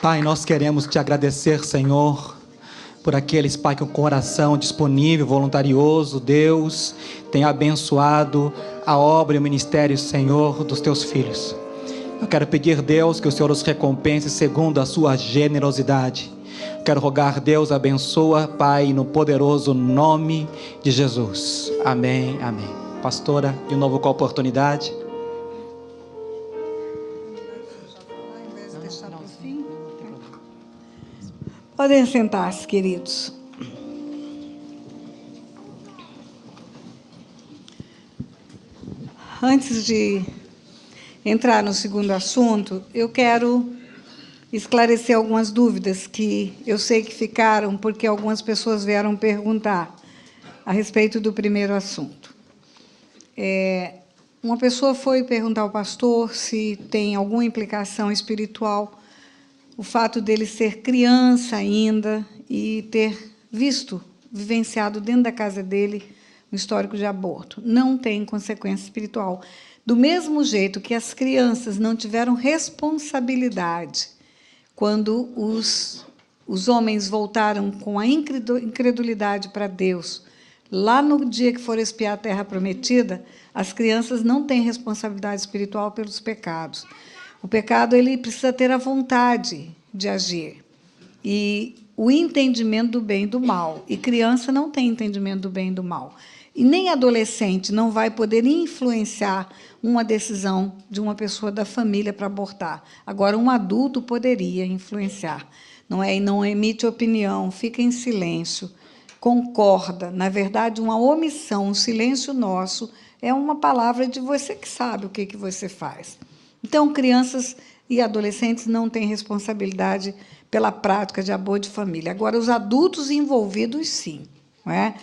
Pai, nós queremos te agradecer, Senhor, por aqueles, Pai, com o coração disponível, voluntarioso, Deus, tem abençoado a obra e o ministério, Senhor, dos teus filhos. Eu quero pedir, Deus, que o Senhor os recompense segundo a sua generosidade. Quero rogar, Deus, abençoa, Pai, no poderoso nome de Jesus. Amém, amém. Pastora, de novo com a oportunidade. Podem sentar-se, queridos. Antes de entrar no segundo assunto, eu quero esclarecer algumas dúvidas que eu sei que ficaram, porque algumas pessoas vieram perguntar a respeito do primeiro assunto. Uma pessoa foi perguntar ao pastor se tem alguma implicação espiritual o fato dele ser criança ainda e ter vivenciado dentro da casa dele um histórico de aborto. Não tem consequência espiritual. Do mesmo jeito que as crianças não tiveram responsabilidade quando os homens voltaram com a incredulidade para Deus, lá no dia que foram espiar a terra prometida, as crianças não têm responsabilidade espiritual pelos pecados. O pecado ele precisa ter a vontade de agir e o entendimento do bem e do mal. E criança não tem entendimento do bem e do mal. E nem adolescente não vai poder influenciar uma decisão de uma pessoa da família para abortar. Agora, um adulto poderia influenciar. Não emite opinião, fica em silêncio, concorda. Na verdade, uma omissão, um silêncio nosso, é uma palavra de você que sabe o que você faz. Então, crianças e adolescentes não têm responsabilidade pela prática de aborto de família. Agora, os adultos envolvidos, sim. Não é?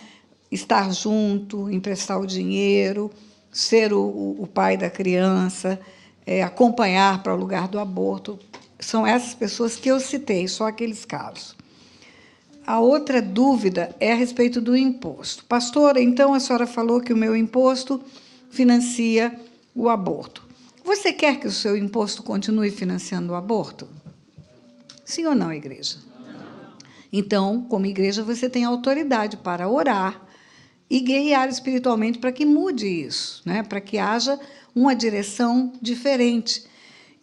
Estar junto, emprestar o dinheiro, ser o pai da criança, acompanhar para o lugar do aborto. São essas pessoas que eu citei, só aqueles casos. A outra dúvida é a respeito do imposto. Pastora, então a senhora falou que o meu imposto financia o aborto. Você quer que o seu imposto continue financiando o aborto? Sim ou não, igreja? Então, como igreja, você tem autoridade para orar e guerrear espiritualmente para que mude isso, né? Para que haja uma direção diferente.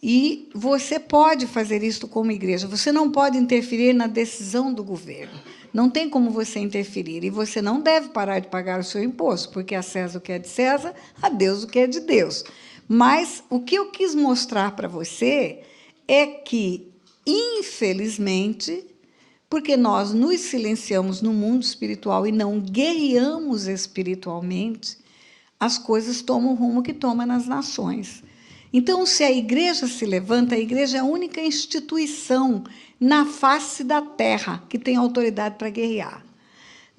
E você pode fazer isso como igreja. Você não pode interferir na decisão do governo. Não tem como você interferir. E você não deve parar de pagar o seu imposto, porque a César o que é de César, a Deus o que é de Deus. Mas o que eu quis mostrar para você é que, infelizmente, porque nós nos silenciamos no mundo espiritual e não guerreamos espiritualmente, as coisas tomam o rumo que toma nas nações. Então, se a igreja se levanta, a igreja é a única instituição na face da terra que tem autoridade para guerrear.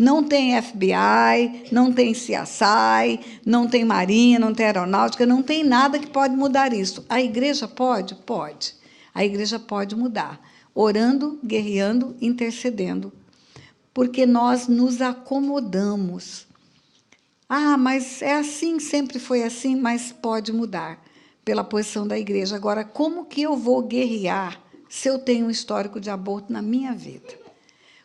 Não tem FBI, não tem CSI, não tem Marinha, não tem Aeronáutica, não tem nada que pode mudar isso. A igreja pode? Pode. A igreja pode mudar, orando, guerreando, intercedendo, porque nós nos acomodamos. Ah, mas é assim, sempre foi assim, mas pode mudar pela posição da igreja. Agora, como que eu vou guerrear se eu tenho um histórico de aborto na minha vida?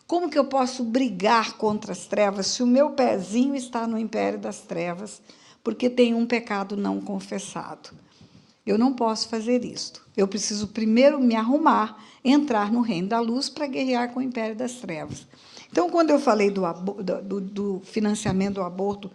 Como que eu posso brigar contra as trevas se o meu pezinho está no império das trevas, porque tem um pecado não confessado? Eu não posso fazer isto. Eu preciso primeiro me arrumar, entrar no reino da luz para guerrear com o império das trevas. Então, quando eu falei do financiamento do aborto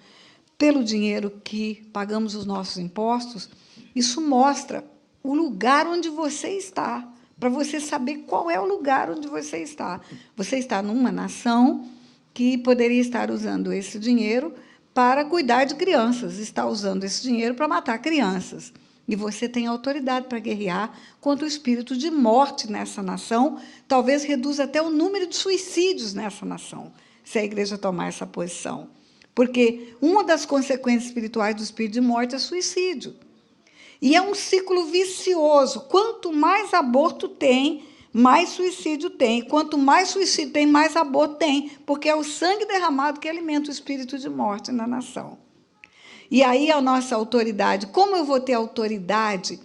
pelo dinheiro que pagamos os nossos impostos, isso mostra o lugar onde você está, para você saber qual é o lugar onde você está. Você está numa nação que poderia estar usando esse dinheiro para cuidar de crianças, está usando esse dinheiro para matar crianças. E você tem autoridade para guerrear contra o espírito de morte nessa nação, talvez reduza até o número de suicídios nessa nação, se a igreja tomar essa posição. Porque uma das consequências espirituais do espírito de morte é suicídio. E é um ciclo vicioso. Quanto mais aborto tem, mais suicídio tem. Quanto mais suicídio tem, mais aborto tem, porque é o sangue derramado que alimenta o espírito de morte na nação. E aí a nossa autoridade, como eu vou ter autoridade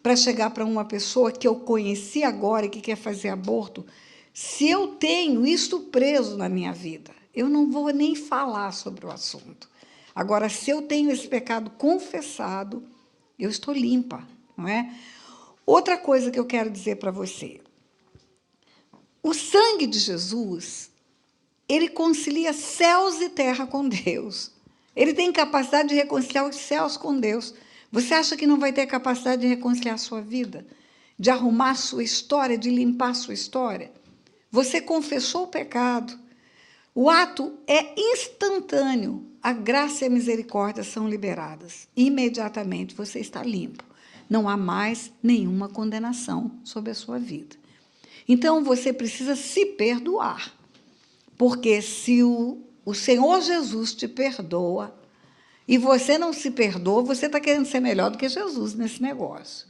para chegar para uma pessoa que eu conheci agora e que quer fazer aborto, se eu tenho isto preso na minha vida, eu não vou nem falar sobre o assunto. Agora, se eu tenho esse pecado confessado, eu estou limpa, não é? Outra coisa que eu quero dizer para você. O sangue de Jesus, ele concilia céus e terra com Deus. Ele tem capacidade de reconciliar os céus com Deus. Você acha que não vai ter capacidade de reconciliar a sua vida? De arrumar a sua história, de limpar a sua história? Você confessou o pecado. O ato é instantâneo. A graça e a misericórdia são liberadas. Imediatamente você está limpo. Não há mais nenhuma condenação sobre a sua vida. Então, você precisa se perdoar. Porque se o Senhor Jesus te perdoa e você não se perdoa, você está querendo ser melhor do que Jesus nesse negócio.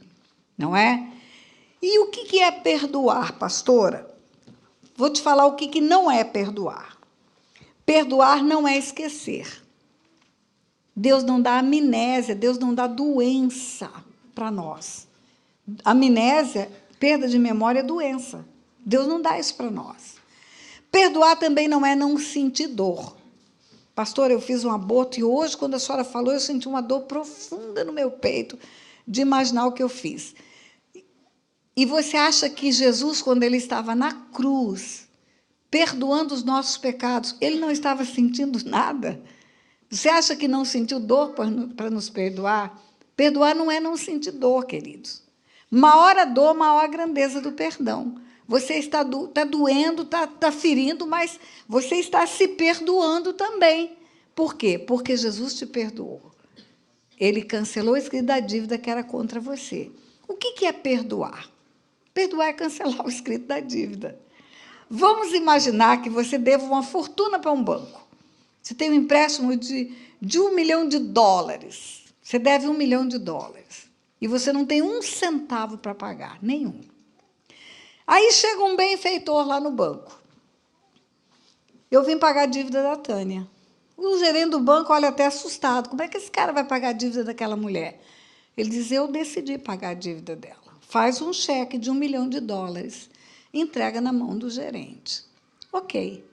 Não é? E o que é perdoar, pastora? Vou te falar o que não é perdoar. Perdoar não é esquecer. Deus não dá amnésia, Deus não dá doença para nós. Amnésia, perda de memória, é doença. Deus não dá isso para nós. Perdoar também não é não sentir dor. Pastor, eu fiz um aborto e hoje, quando a senhora falou, eu senti uma dor profunda no meu peito de imaginar o que eu fiz. E você acha que Jesus, quando ele estava na cruz, perdoando os nossos pecados, ele não estava sentindo nada? Você acha que não sentiu dor para nos perdoar? Perdoar não é não sentir dor, queridos. Maior a dor, maior a grandeza do perdão. Você está doendo, está ferindo, mas você está se perdoando também. Por quê? Porque Jesus te perdoou. Ele cancelou o escrito da dívida que era contra você. O que é perdoar? Perdoar é cancelar o escrito da dívida. Vamos imaginar que você deva uma fortuna para um banco. Você tem um empréstimo de $1 milhão. Você deve $1 milhão. E você não tem um centavo para pagar, nenhum. Aí chega um benfeitor lá no banco. Eu vim pagar a dívida da Tânia. O gerente do banco olha até assustado. Como é que esse cara vai pagar a dívida daquela mulher? Ele diz, eu decidi pagar a dívida dela. Faz um cheque de $1 milhão, entrega na mão do gerente. Ok.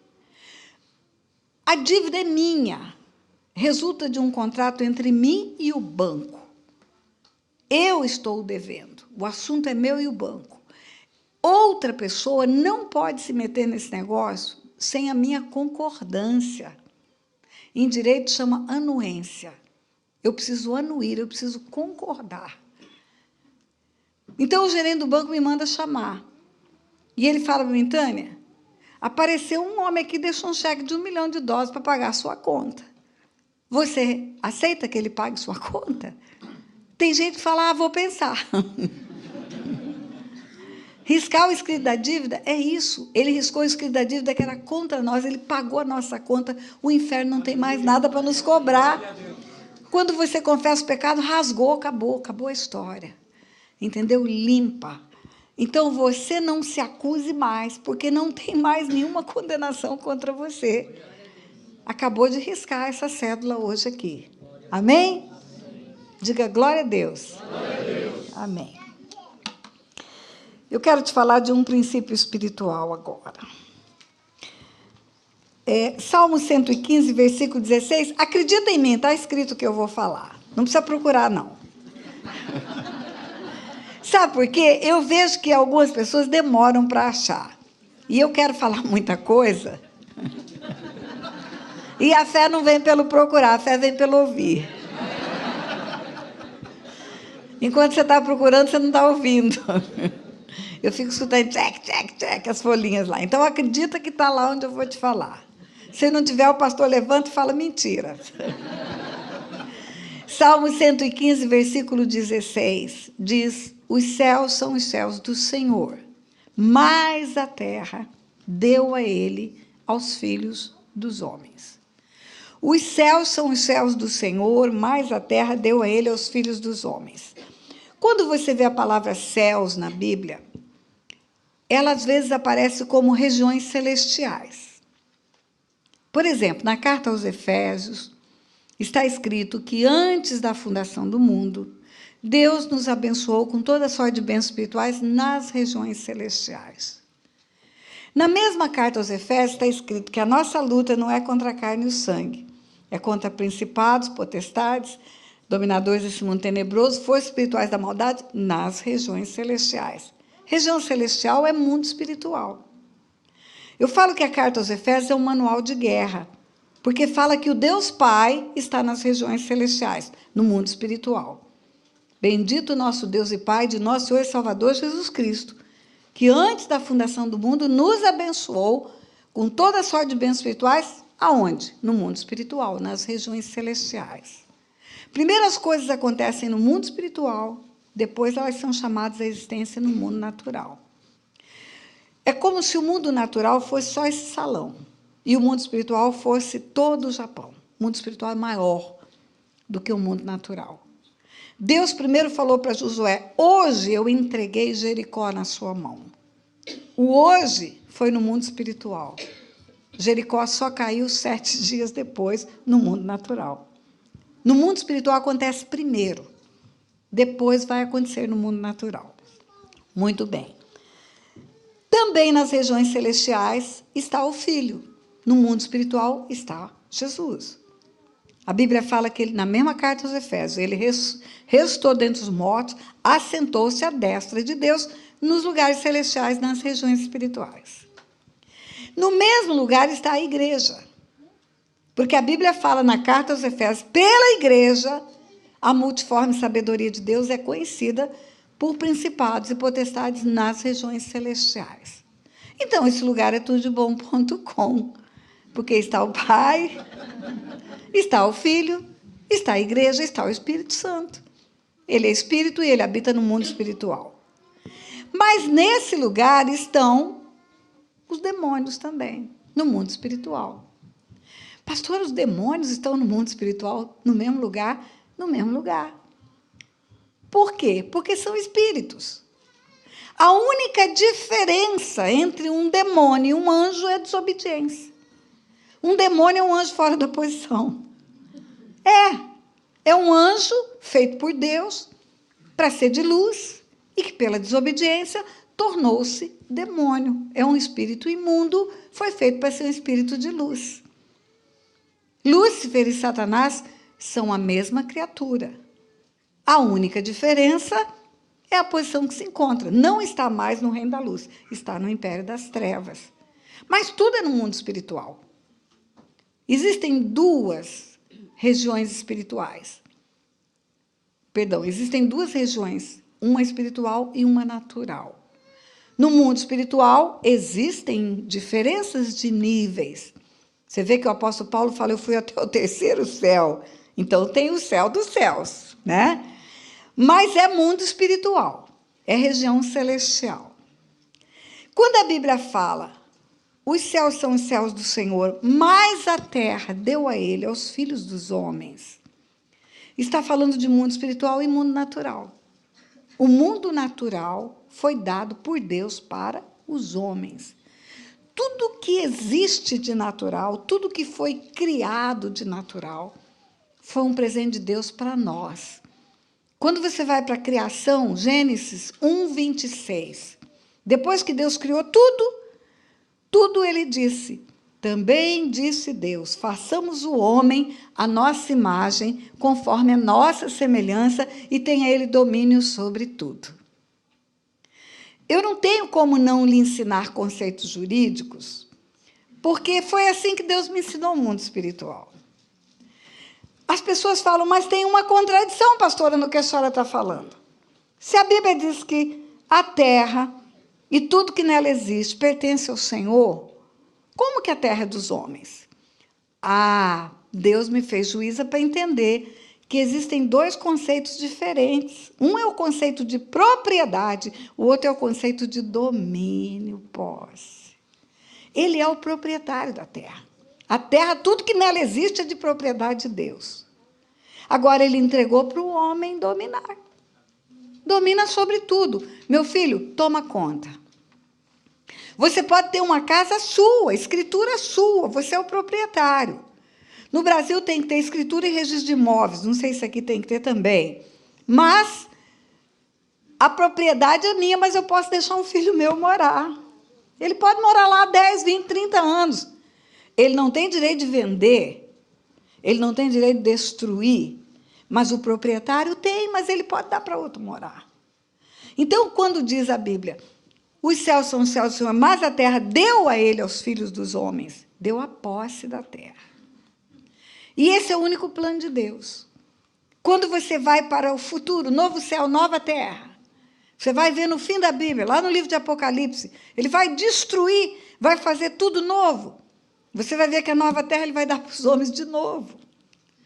A dívida é minha. Resulta de um contrato entre mim e o banco. Eu estou devendo. O assunto é meu e o banco. Outra pessoa não pode se meter nesse negócio sem a minha concordância. Em direito chama anuência. Eu preciso anuir, eu preciso concordar. Então, o gerente do banco me manda chamar. E ele fala para mim, Tânia, apareceu um homem aqui e deixou um cheque de $1 milhão para pagar a sua conta. Você aceita que ele pague sua conta? Tem gente que fala, vou pensar. Riscar o escrito da dívida é isso. Ele riscou o escrito da dívida que era contra nós, ele pagou a nossa conta, o inferno não tem mais nada para nos cobrar. Quando você confessa o pecado, rasgou, acabou a história. Entendeu? Limpa. Então, você não se acuse mais, porque não tem mais nenhuma condenação contra você. Acabou de riscar essa cédula hoje aqui. Amém? Diga glória a Deus. Glória a Deus. Amém. Eu quero te falar de um princípio espiritual agora. Salmo 115, versículo 16. Acredita em mim, está escrito o que eu vou falar. Não precisa procurar, não. Sabe por quê? Eu vejo que algumas pessoas demoram para achar. E eu quero falar muita coisa. E a fé não vem pelo procurar, a fé vem pelo ouvir. Enquanto você está procurando, você não está ouvindo. Eu fico escutando check, as folhinhas lá. Então, acredita que está lá onde eu vou te falar. Se não tiver, o pastor levanta e fala mentira. Salmo 115, versículo 16, diz, os céus são os céus do Senhor, mas a terra deu a ele aos filhos dos homens. Os céus são os céus do Senhor, mas a terra deu a ele aos filhos dos homens. Quando você vê a palavra céus na Bíblia, ela às vezes aparece como regiões celestiais. Por exemplo, na carta aos Efésios, está escrito que antes da fundação do mundo, Deus nos abençoou com toda sorte de bênçãos espirituais nas regiões celestiais. Na mesma carta aos Efésios está escrito que a nossa luta não é contra a carne e o sangue, é contra principados, potestades, dominadores desse mundo tenebroso, forças espirituais da maldade nas regiões celestiais. Região celestial é mundo espiritual. Eu falo que a carta aos Efésios é um manual de guerra, porque fala que o Deus Pai está nas regiões celestiais, no mundo espiritual. Bendito nosso Deus e Pai de nosso Senhor e Salvador Jesus Cristo, que antes da fundação do mundo nos abençoou com toda a sorte de bênçãos espirituais, aonde? No mundo espiritual, nas regiões celestiais. Primeiro as coisas acontecem no mundo espiritual, depois elas são chamadas à existência no mundo natural. É como se o mundo natural fosse só esse salão, e o mundo espiritual fosse todo o Japão. O mundo espiritual é maior do que o mundo natural. Deus primeiro falou para Josué, hoje eu entreguei Jericó na sua mão. O hoje foi no mundo espiritual. Jericó só caiu 7 dias depois no mundo natural. No mundo espiritual acontece primeiro, depois vai acontecer no mundo natural. Muito bem. Também nas regiões celestiais está o Filho. No mundo espiritual está Jesus. A Bíblia fala que ele, na mesma carta aos Efésios, ele ressuscitou dentre os mortos, assentou-se à destra de Deus nos lugares celestiais, nas regiões espirituais. No mesmo lugar está a igreja, porque a Bíblia fala na carta aos Efésios, pela igreja, a multiforme sabedoria de Deus é conhecida por principados e potestades nas regiões celestiais. Então, esse lugar é tudodebom.com, porque está o Pai, está o Filho, está a igreja, está o Espírito Santo. Ele é Espírito e ele habita no mundo espiritual. Mas nesse lugar estão os demônios também, no mundo espiritual. Pastor, os demônios estão no mundo espiritual, no mesmo lugar? No mesmo lugar. Por quê? Porque são espíritos. A única diferença entre um demônio e um anjo é a desobediência. Um demônio é um anjo fora da posição. É um anjo feito por Deus para ser de luz e que, pela desobediência, tornou-se demônio. É um espírito imundo, foi feito para ser um espírito de luz. Lúcifer e Satanás são a mesma criatura. A única diferença é a posição que se encontra. Não está mais no reino da luz, está no império das trevas. Mas tudo é no mundo espiritual. Existem duas regiões espirituais. Existem duas regiões, uma espiritual e uma natural. No mundo espiritual, existem diferenças de níveis. Você vê que o apóstolo Paulo fala, eu fui até o 3º céu. Então, tem o céu dos céus, né? Mas é mundo espiritual, é região celestial. Quando a Bíblia fala, os céus são os céus do Senhor, mas a terra deu a ele, aos filhos dos homens. Está falando de mundo espiritual e mundo natural. O mundo natural foi dado por Deus para os homens. Tudo que existe de natural, tudo que foi criado de natural, foi um presente de Deus para nós. Quando você vai para a criação, Gênesis 1:26, depois que Deus criou tudo ele disse, também disse Deus, façamos o homem à nossa imagem, conforme a nossa semelhança, e tenha ele domínio sobre tudo. Eu não tenho como não lhe ensinar conceitos jurídicos, porque foi assim que Deus me ensinou o mundo espiritual. As pessoas falam, mas tem uma contradição, pastora, no que a senhora está falando. Se a Bíblia diz que a terra e tudo que nela existe pertence ao Senhor, como que a terra é dos homens? Deus me fez juíza para entender que existem dois conceitos diferentes. Um é o conceito de propriedade, o outro é o conceito de domínio, posse. Ele é o proprietário da terra. A terra, tudo que nela existe é de propriedade de Deus. Agora, ele entregou para o homem dominar. Domina sobre tudo. Meu filho, toma conta. Você pode ter uma casa sua, escritura sua, você é o proprietário. No Brasil tem que ter escritura e registro de imóveis, não sei se aqui tem que ter também. Mas a propriedade é minha, mas eu posso deixar um filho meu morar. Ele pode morar lá 10, 20, 30 anos. Ele não tem direito de vender, ele não tem direito de destruir, mas o proprietário tem, mas ele pode dar para outro morar. Então, quando diz a Bíblia, os céus são os céus do Senhor, mas a terra deu a ele, aos filhos dos homens, deu a posse da terra. E esse é o único plano de Deus. Quando você vai para o futuro, novo céu, nova terra, você vai ver no fim da Bíblia, lá no livro de Apocalipse, ele vai destruir, vai fazer tudo novo. Você vai ver que a nova terra ele vai dar para os homens de novo.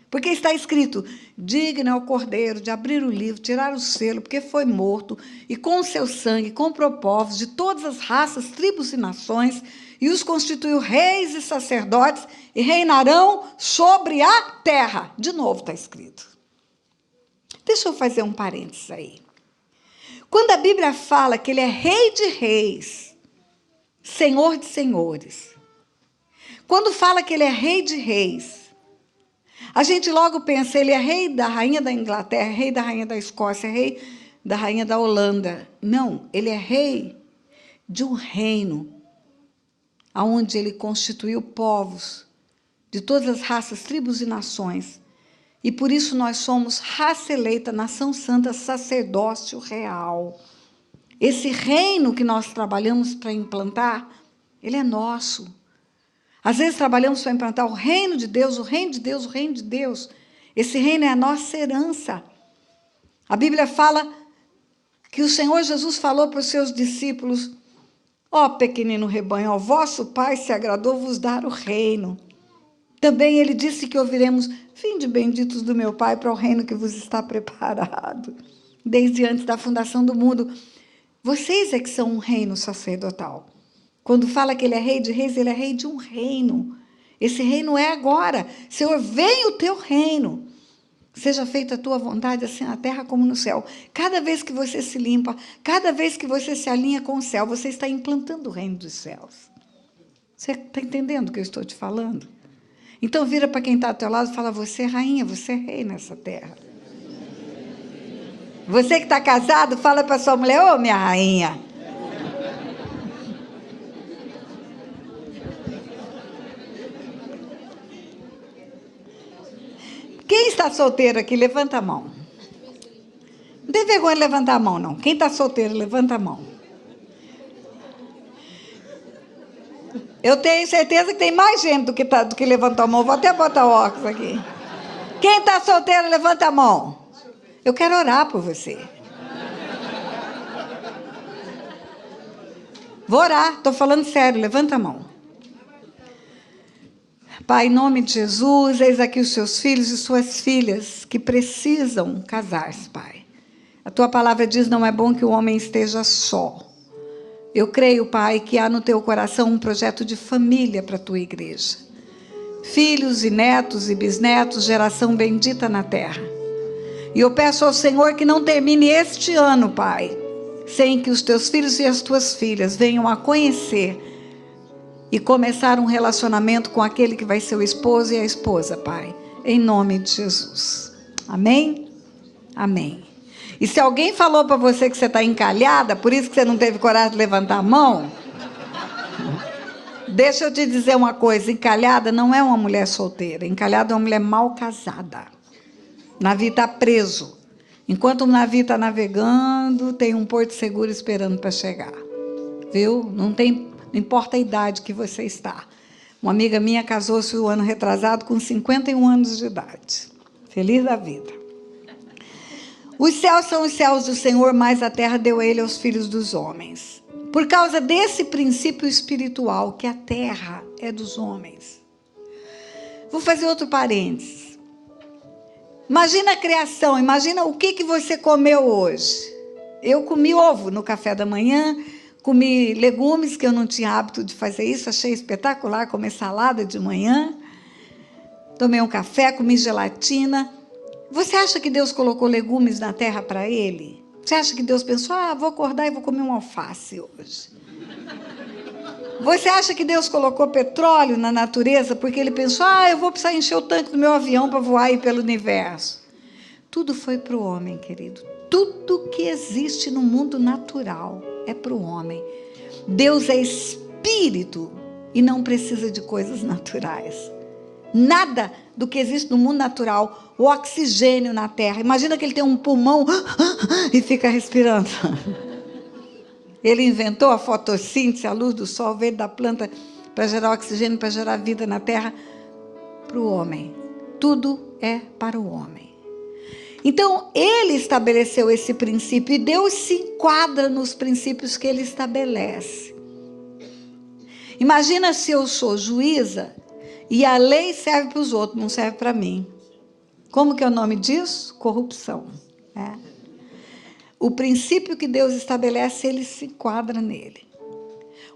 Porque está escrito, digno é o Cordeiro de abrir o livro, tirar o selo, porque foi morto, e com o seu sangue comprou povos de todas as raças, tribos e nações, e os constituiu reis e sacerdotes, e reinarão sobre a terra. De novo está escrito. Deixa eu fazer um parênteses aí. Quando a Bíblia fala que ele é rei de reis, senhor de senhores, quando fala que ele é rei de reis, a gente logo pensa, ele é rei da rainha da Inglaterra, rei da rainha da Escócia, rei da rainha da Holanda. Não, ele é rei de um reino onde ele constituiu povos de todas as raças, tribos e nações. E por isso nós somos raça eleita, nação santa, sacerdócio real. Esse reino que nós trabalhamos para implantar, ele é nosso. Às vezes trabalhamos para implantar o reino de Deus, o reino de Deus, o reino de Deus. Esse reino é a nossa herança. A Bíblia fala que o Senhor Jesus falou para os seus discípulos, ó pequenino rebanho, ó vosso Pai se agradou vos dar o reino. Também ele disse que ouviremos, vinde benditos do meu Pai para o reino que vos está preparado, desde antes da fundação do mundo. Vocês é que são um reino sacerdotal. Quando fala que ele é rei de reis, ele é rei de um reino. Esse reino é agora. Senhor, venha o teu reino. Seja feita a tua vontade, assim na terra como no céu. Cada vez que você se limpa, cada vez que você se alinha com o céu, você está implantando o reino dos céus. Você está entendendo o que eu estou te falando? Então, vira para quem está ao teu lado e fala, você é rainha, você é rei nessa terra. Você que está casado, fala para sua mulher, ô minha rainha. Quem está solteiro aqui, levanta a mão. Não tem vergonha de levantar a mão, não. Quem está solteiro, levanta a mão. Eu tenho certeza que tem mais gente do que levantou a mão. Vou até botar o óculos aqui. Quem está solteiro, levanta a mão. Eu quero orar por você. Vou orar, estou falando sério, levanta a mão. Pai, em nome de Jesus, eis aqui os seus filhos e suas filhas que precisam casar-se, Pai. A tua palavra diz, não é bom que o homem esteja só. Eu creio, Pai, que há no teu coração um projeto de família para a tua igreja. Filhos e netos e bisnetos, geração bendita na terra. E eu peço ao Senhor que não termine este ano, Pai, sem que os teus filhos e as tuas filhas venham a conhecer e começar um relacionamento com aquele que vai ser o esposo e a esposa, Pai. Em nome de Jesus. Amém? Amém. E se alguém falou para você que você está encalhada, por isso que você não teve coragem de levantar a mão, deixa eu te dizer uma coisa, encalhada não é uma mulher solteira, encalhada é uma mulher mal casada. O navio está preso. Enquanto o navio está navegando, tem um porto seguro esperando para chegar. Viu? Não importa a idade que você está. Uma amiga minha casou-se o ano retrasado com 51 anos de idade. Feliz da vida. Os céus são os céus do Senhor, mas a terra deu ele aos filhos dos homens. Por causa desse princípio espiritual, que a terra é dos homens. Vou fazer outro parênteses. Imagina a criação, imagina o que você comeu hoje. Eu comi ovo no café da manhã, comi legumes, que eu não tinha hábito de fazer isso, achei espetacular comer salada de manhã. Tomei um café, comi gelatina. Você acha que Deus colocou legumes na terra para ele? Você acha que Deus pensou, vou acordar e vou comer um alface hoje? Você acha que Deus colocou petróleo na natureza porque ele pensou, eu vou precisar encher o tanque do meu avião para voar aí pelo universo? Tudo foi para o homem, querido. Tudo que existe no mundo natural é para o homem. Deus é espírito e não precisa de coisas naturais. Nada do que existe no mundo natural, o oxigênio na terra. Imagina que ele tem um pulmão e fica respirando. Ele inventou a fotossíntese, a luz do sol, o verde da planta, para gerar oxigênio, para gerar vida na terra, para o homem. Tudo é para o homem. Então, ele estabeleceu esse princípio e Deus se enquadra nos princípios que ele estabelece. Imagina se eu sou juíza e a lei serve para os outros, não serve para mim. Como que é o nome disso? Corrupção. O princípio que Deus estabelece, ele se enquadra nele.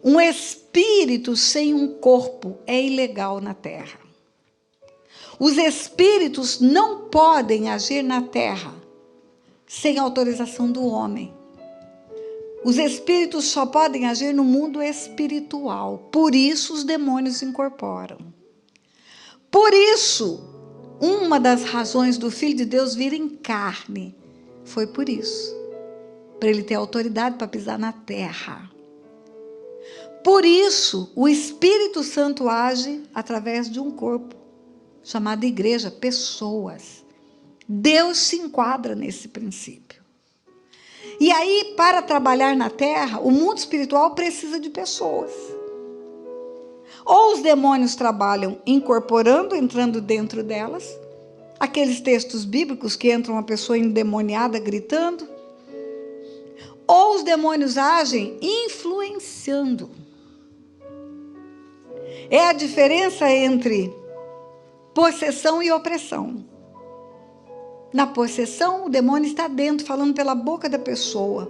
Um espírito sem um corpo é ilegal na terra. Os espíritos não podem agir na terra sem autorização do homem. Os espíritos só podem agir no mundo espiritual. Por isso os demônios incorporam. Por isso, uma das razões do Filho de Deus vir em carne foi por isso. Para ele ter autoridade para pisar na terra. Por isso, o Espírito Santo age através de um corpo, chamado igreja, pessoas. Deus se enquadra nesse princípio. E aí, para trabalhar na terra, o mundo espiritual precisa de pessoas. Ou os demônios trabalham incorporando, entrando dentro delas, aqueles textos bíblicos que entra uma pessoa endemoniada gritando, ou os demônios agem influenciando. É a diferença entre possessão e opressão. Na possessão, o demônio está dentro, falando pela boca da pessoa.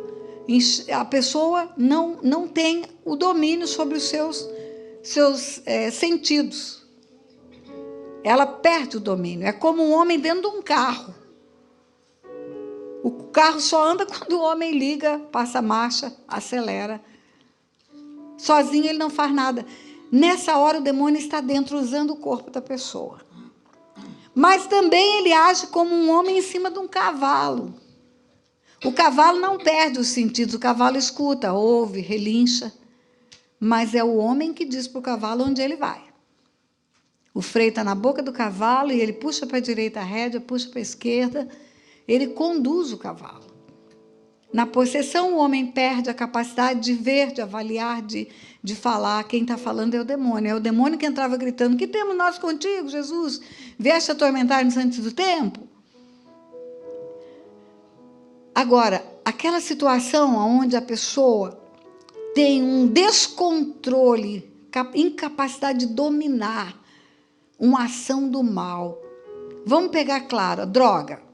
A pessoa não tem o domínio sobre os seus sentidos. Ela perde o domínio. É como um homem dentro de um carro. O carro só anda quando o homem liga, passa a marcha, acelera. Sozinho ele não faz nada. Nessa hora o demônio está dentro, usando o corpo da pessoa. Mas também ele age como um homem em cima de um cavalo. O cavalo não perde os sentidos, o cavalo escuta, ouve, relincha. Mas é o homem que diz para o cavalo onde ele vai. O freio está na boca do cavalo e ele puxa para a direita a rédea, puxa para a esquerda. Ele conduz o cavalo. Na possessão, o homem perde a capacidade de ver, de avaliar, de falar. Quem está falando é o demônio. É o demônio que entrava gritando: que temos nós contigo, Jesus? Vieste atormentar-nos antes do tempo? Agora, aquela situação onde a pessoa tem um descontrole, incapacidade de dominar uma ação do mal. Vamos pegar, claro, a droga.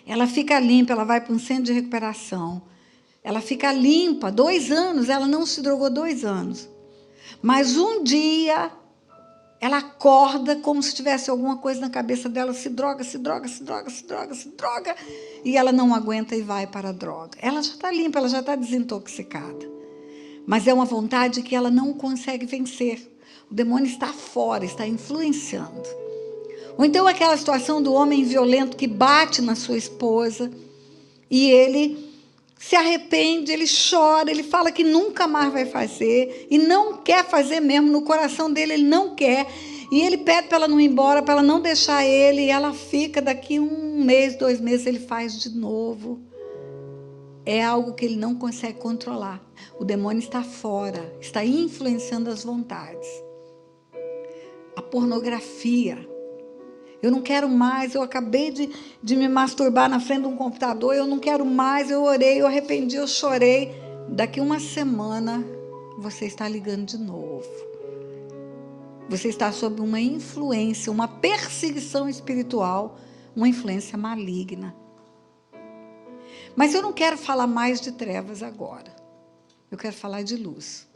Ela fica limpa, ela vai para um centro de recuperação. Ela fica limpa, 2 anos, ela não se drogou 2 anos. Mas um dia, ela acorda como se tivesse alguma coisa na cabeça dela, se droga, e ela não aguenta e vai para a droga. Ela já está limpa, ela já está desintoxicada. Mas é uma vontade que ela não consegue vencer. O demônio está fora, está influenciando. Ou então aquela situação do homem violento que bate na sua esposa e ele se arrepende, ele chora, ele fala que nunca mais vai fazer e não quer fazer mesmo, no coração dele ele não quer, e ele pede para ela não ir embora, para ela não deixar ele, e ela fica, daqui 1 mês, 2 meses ele faz de novo. É algo que ele não consegue controlar. O demônio está fora, está influenciando as vontades. A pornografia. Eu não quero mais, eu acabei de me masturbar na frente de um computador, eu não quero mais, eu orei, eu arrependi, eu chorei. Daqui 1 semana, você está ligando de novo. Você está sob uma influência, uma perseguição espiritual, uma influência maligna. Mas eu não quero falar mais de trevas agora. Eu quero falar de luz.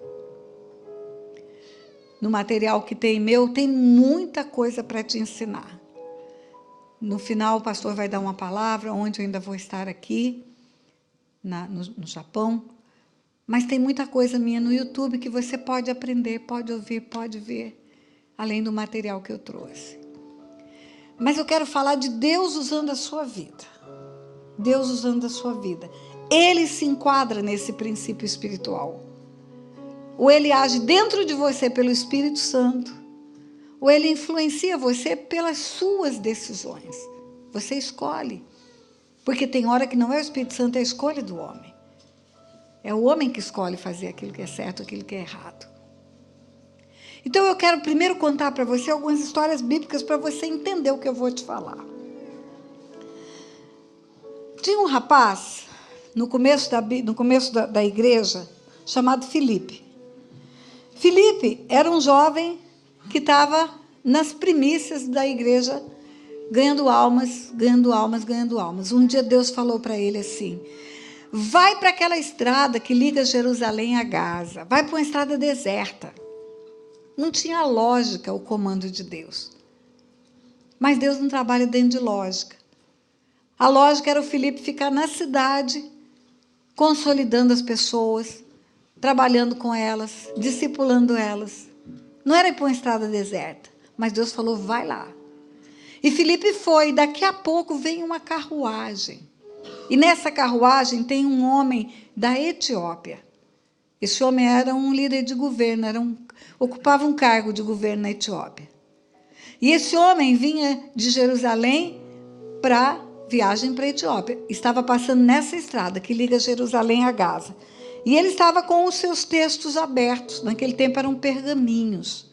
No material que tem meu, tem muita coisa para te ensinar. No final, o pastor vai dar uma palavra, onde eu ainda vou estar aqui, no Japão. Mas tem muita coisa minha no YouTube que você pode aprender, pode ouvir, pode ver, além do material que eu trouxe. Mas eu quero falar de Deus usando a sua vida. Deus usando a sua vida. Ele se enquadra nesse princípio espiritual. Ou ele age dentro de você pelo Espírito Santo, ou ele influencia você pelas suas decisões. Você escolhe. Porque tem hora que não é o Espírito Santo, é a escolha do homem. É o homem que escolhe fazer aquilo que é certo, aquilo que é errado. Então eu quero primeiro contar para você algumas histórias bíblicas para você entender o que eu vou te falar. Tinha um rapaz, no começo da igreja, chamado Filipe. Filipe era um jovem que estava nas primícias da igreja, ganhando almas, ganhando almas, ganhando almas. Um dia Deus falou para ele assim: vai para aquela estrada que liga Jerusalém a Gaza, vai para uma estrada deserta. Não tinha lógica o comando de Deus. Mas Deus não trabalha dentro de lógica. A lógica era o Filipe ficar na cidade, consolidando as pessoas, trabalhando com elas, discipulando elas. Não era ir para uma estrada deserta, mas Deus falou, vai lá. E Filipe foi, daqui a pouco vem uma carruagem. E nessa carruagem tem um homem da Etiópia. Esse homem era um líder de governo, ocupava um cargo de governo na Etiópia. E esse homem vinha de Jerusalém para viagem para a Etiópia. Estava passando nessa estrada que liga Jerusalém a Gaza. E ele estava com os seus textos abertos. Naquele tempo eram pergaminhos.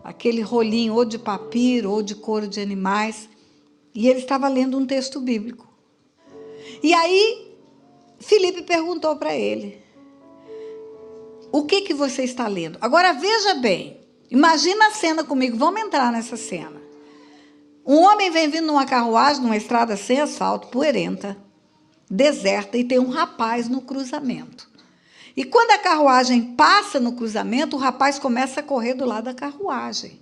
Aquele rolinho ou de papiro ou de couro de animais. E ele estava lendo um texto bíblico. E aí, Filipe perguntou para ele: o que você está lendo? Agora, veja bem, imagina a cena comigo, vamos entrar nessa cena. Um homem vem vindo numa carruagem, numa estrada sem asfalto, poeirenta, deserta, e tem um rapaz no cruzamento. E quando a carruagem passa no cruzamento, o rapaz começa a correr do lado da carruagem.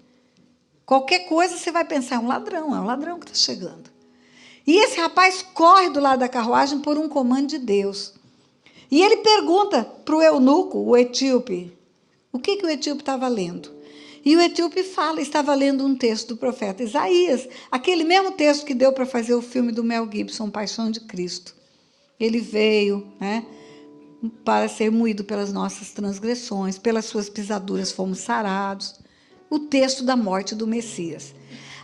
Qualquer coisa você vai pensar, é um ladrão que está chegando. E esse rapaz corre do lado da carruagem por um comando de Deus. E ele pergunta para o eunuco, o etíope, o que o etíope estava lendo. E o etíope estava lendo um texto do profeta Isaías, aquele mesmo texto que deu para fazer o filme do Mel Gibson, Paixão de Cristo. Ele veio, para ser moído pelas nossas transgressões, pelas suas pisaduras fomos sarados. O texto da morte do Messias.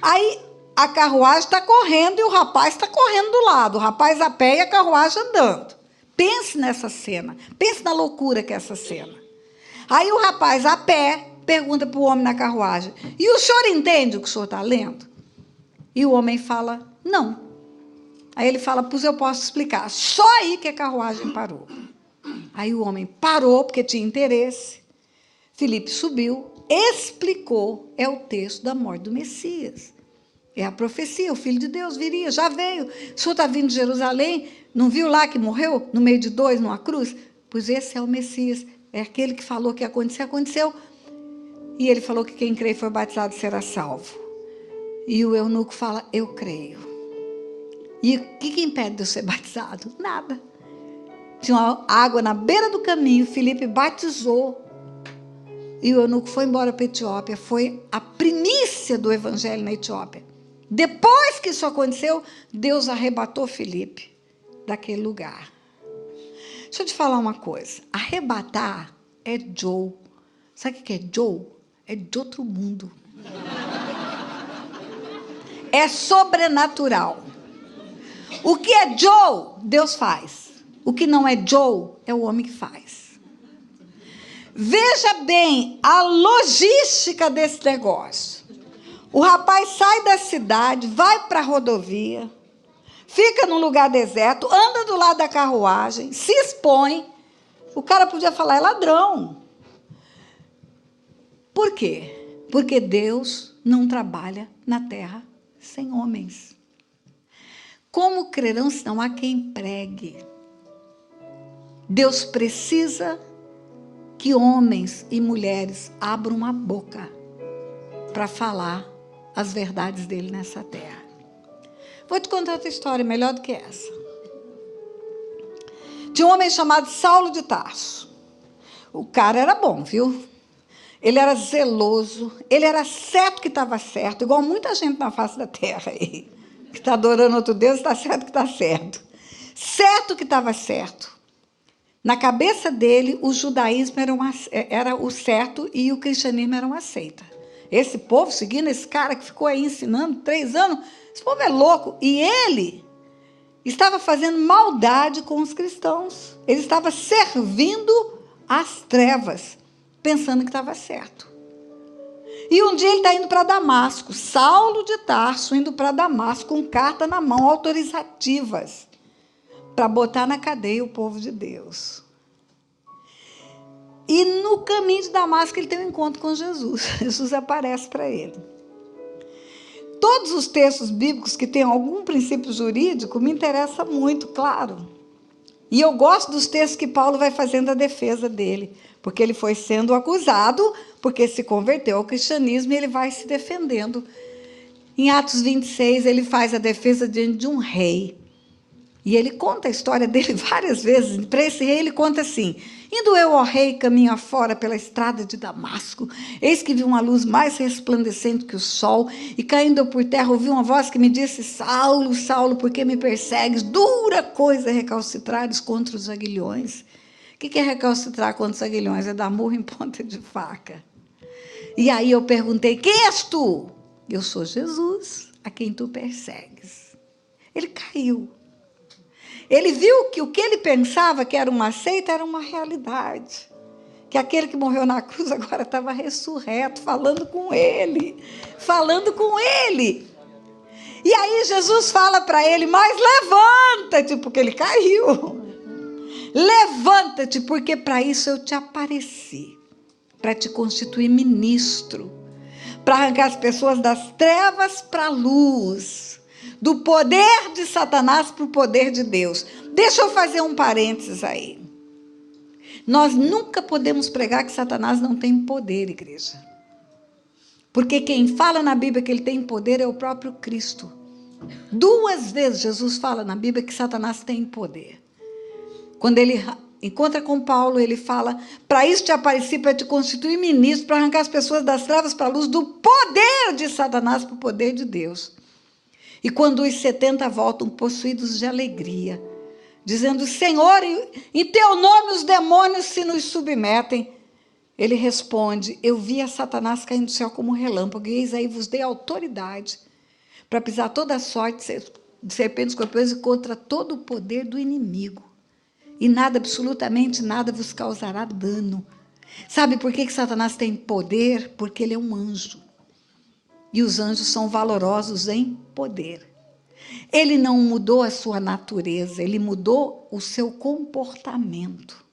Aí a carruagem está correndo e o rapaz está correndo do lado, o rapaz a pé e a carruagem andando. Pense nessa cena, pense na loucura que é essa cena. Aí o rapaz a pé pergunta para o homem na carruagem: e o senhor entende o que o senhor está lendo? E o homem fala: não. Aí ele fala: pois eu posso explicar. Só aí que a carruagem parou. Aí o homem parou porque tinha interesse. Filipe subiu, explicou, é o texto da morte do Messias. É a profecia, o Filho de Deus viria, já veio. O senhor está vindo de Jerusalém, não viu lá que morreu no meio de dois, numa cruz? Pois esse é o Messias, é aquele que falou que ia acontecer, aconteceu. E ele falou que quem crê e foi batizado será salvo. E o eunuco fala: eu creio. E o que impede de eu ser batizado? Nada. Tinha uma água na beira do caminho, Filipe batizou. E o eunuco foi embora para a Etiópia. Foi a primícia do evangelho na Etiópia. Depois que isso aconteceu, Deus arrebatou Filipe daquele lugar. Deixa eu te falar uma coisa. Arrebatar é Joe. Sabe o que é Joe? É de outro mundo. É sobrenatural. O que é Joe, Deus faz. O que não é Joe, é o homem que faz. Veja bem a logística desse negócio. O rapaz sai da cidade, vai para a rodovia, fica num lugar deserto, anda do lado da carruagem, se expõe. O cara podia falar: é ladrão. Por quê? Porque Deus não trabalha na terra sem homens. Como crerão se não há quem pregue? Deus precisa que homens e mulheres abram a boca para falar as verdades dele nessa terra. Vou te contar outra história melhor do que essa. Tinha um homem chamado Saulo de Tarso. O cara era bom, viu? ele era zeloso, ele era certo que estava certo, igual muita gente na face da terra aí, que está adorando outro Deus, está certo que está certo. Certo que estava certo. Na cabeça dele, o judaísmo era o certo e o cristianismo era uma seita. Esse povo seguindo esse cara que ficou aí ensinando 3 anos, esse povo é louco. E ele estava fazendo maldade com os cristãos. Ele estava servindo às trevas, pensando que estava certo. E um dia ele está indo para Damasco, Saulo de Tarso indo para Damasco com carta na mão, autorizativas, para botar na cadeia o povo de Deus. E no caminho de Damasco ele tem um encontro com Jesus. Jesus aparece para ele. Todos os textos bíblicos que têm algum princípio jurídico me interessam muito, claro. E eu gosto dos textos que Paulo vai fazendo a defesa dele, porque ele foi sendo acusado, porque se converteu ao cristianismo e ele vai se defendendo. Em Atos 26, ele faz a defesa diante de um rei. E ele conta a história dele várias vezes. Para esse rei, ele conta assim: indo eu, ó rei, caminho afora pela estrada de Damasco, eis que vi uma luz mais resplandecente que o sol, e caindo eu por terra, ouvi uma voz que me disse: Saulo, Saulo, por que me persegues? Dura coisa é recalcitrares contra os aguilhões. O que é recalcitrar contra os aguilhões? É dar murro em ponta de faca. E aí eu perguntei: quem és tu? Eu sou Jesus, a quem tu persegues. Ele caiu. Ele viu que o que ele pensava que era uma seita era uma realidade. Que aquele que morreu na cruz agora estava ressurreto, falando com ele. Falando com ele. E aí Jesus fala para ele: mas levanta-te, porque ele caiu. Levanta-te, porque para isso eu te apareci. Para te constituir ministro. Para arrancar as pessoas das trevas para a luz. Do poder de Satanás para o poder de Deus. Deixa eu fazer um parênteses aí. Nós nunca podemos pregar que Satanás não tem poder, igreja. Porque quem fala na Bíblia que ele tem poder é o próprio Cristo. 2 vezes Jesus fala na Bíblia que Satanás tem poder. Quando ele encontra com Paulo, ele fala: para isso te apareci, para te constituir ministro, para arrancar as pessoas das trevas para a luz, do poder de Satanás para o poder de Deus. E quando os 70 voltam possuídos de alegria, dizendo: Senhor, em teu nome os demônios se nos submetem, ele responde: eu vi a Satanás cair do céu como um relâmpago, e eis aí vos dei autoridade para pisar toda a sorte de serpentes, escorpiões e contra todo o poder do inimigo. E nada, absolutamente nada, vos causará dano. Sabe por que Satanás tem poder? Porque ele é um anjo. E os anjos são valorosos em poder. Ele não mudou a sua natureza, ele mudou o seu comportamento.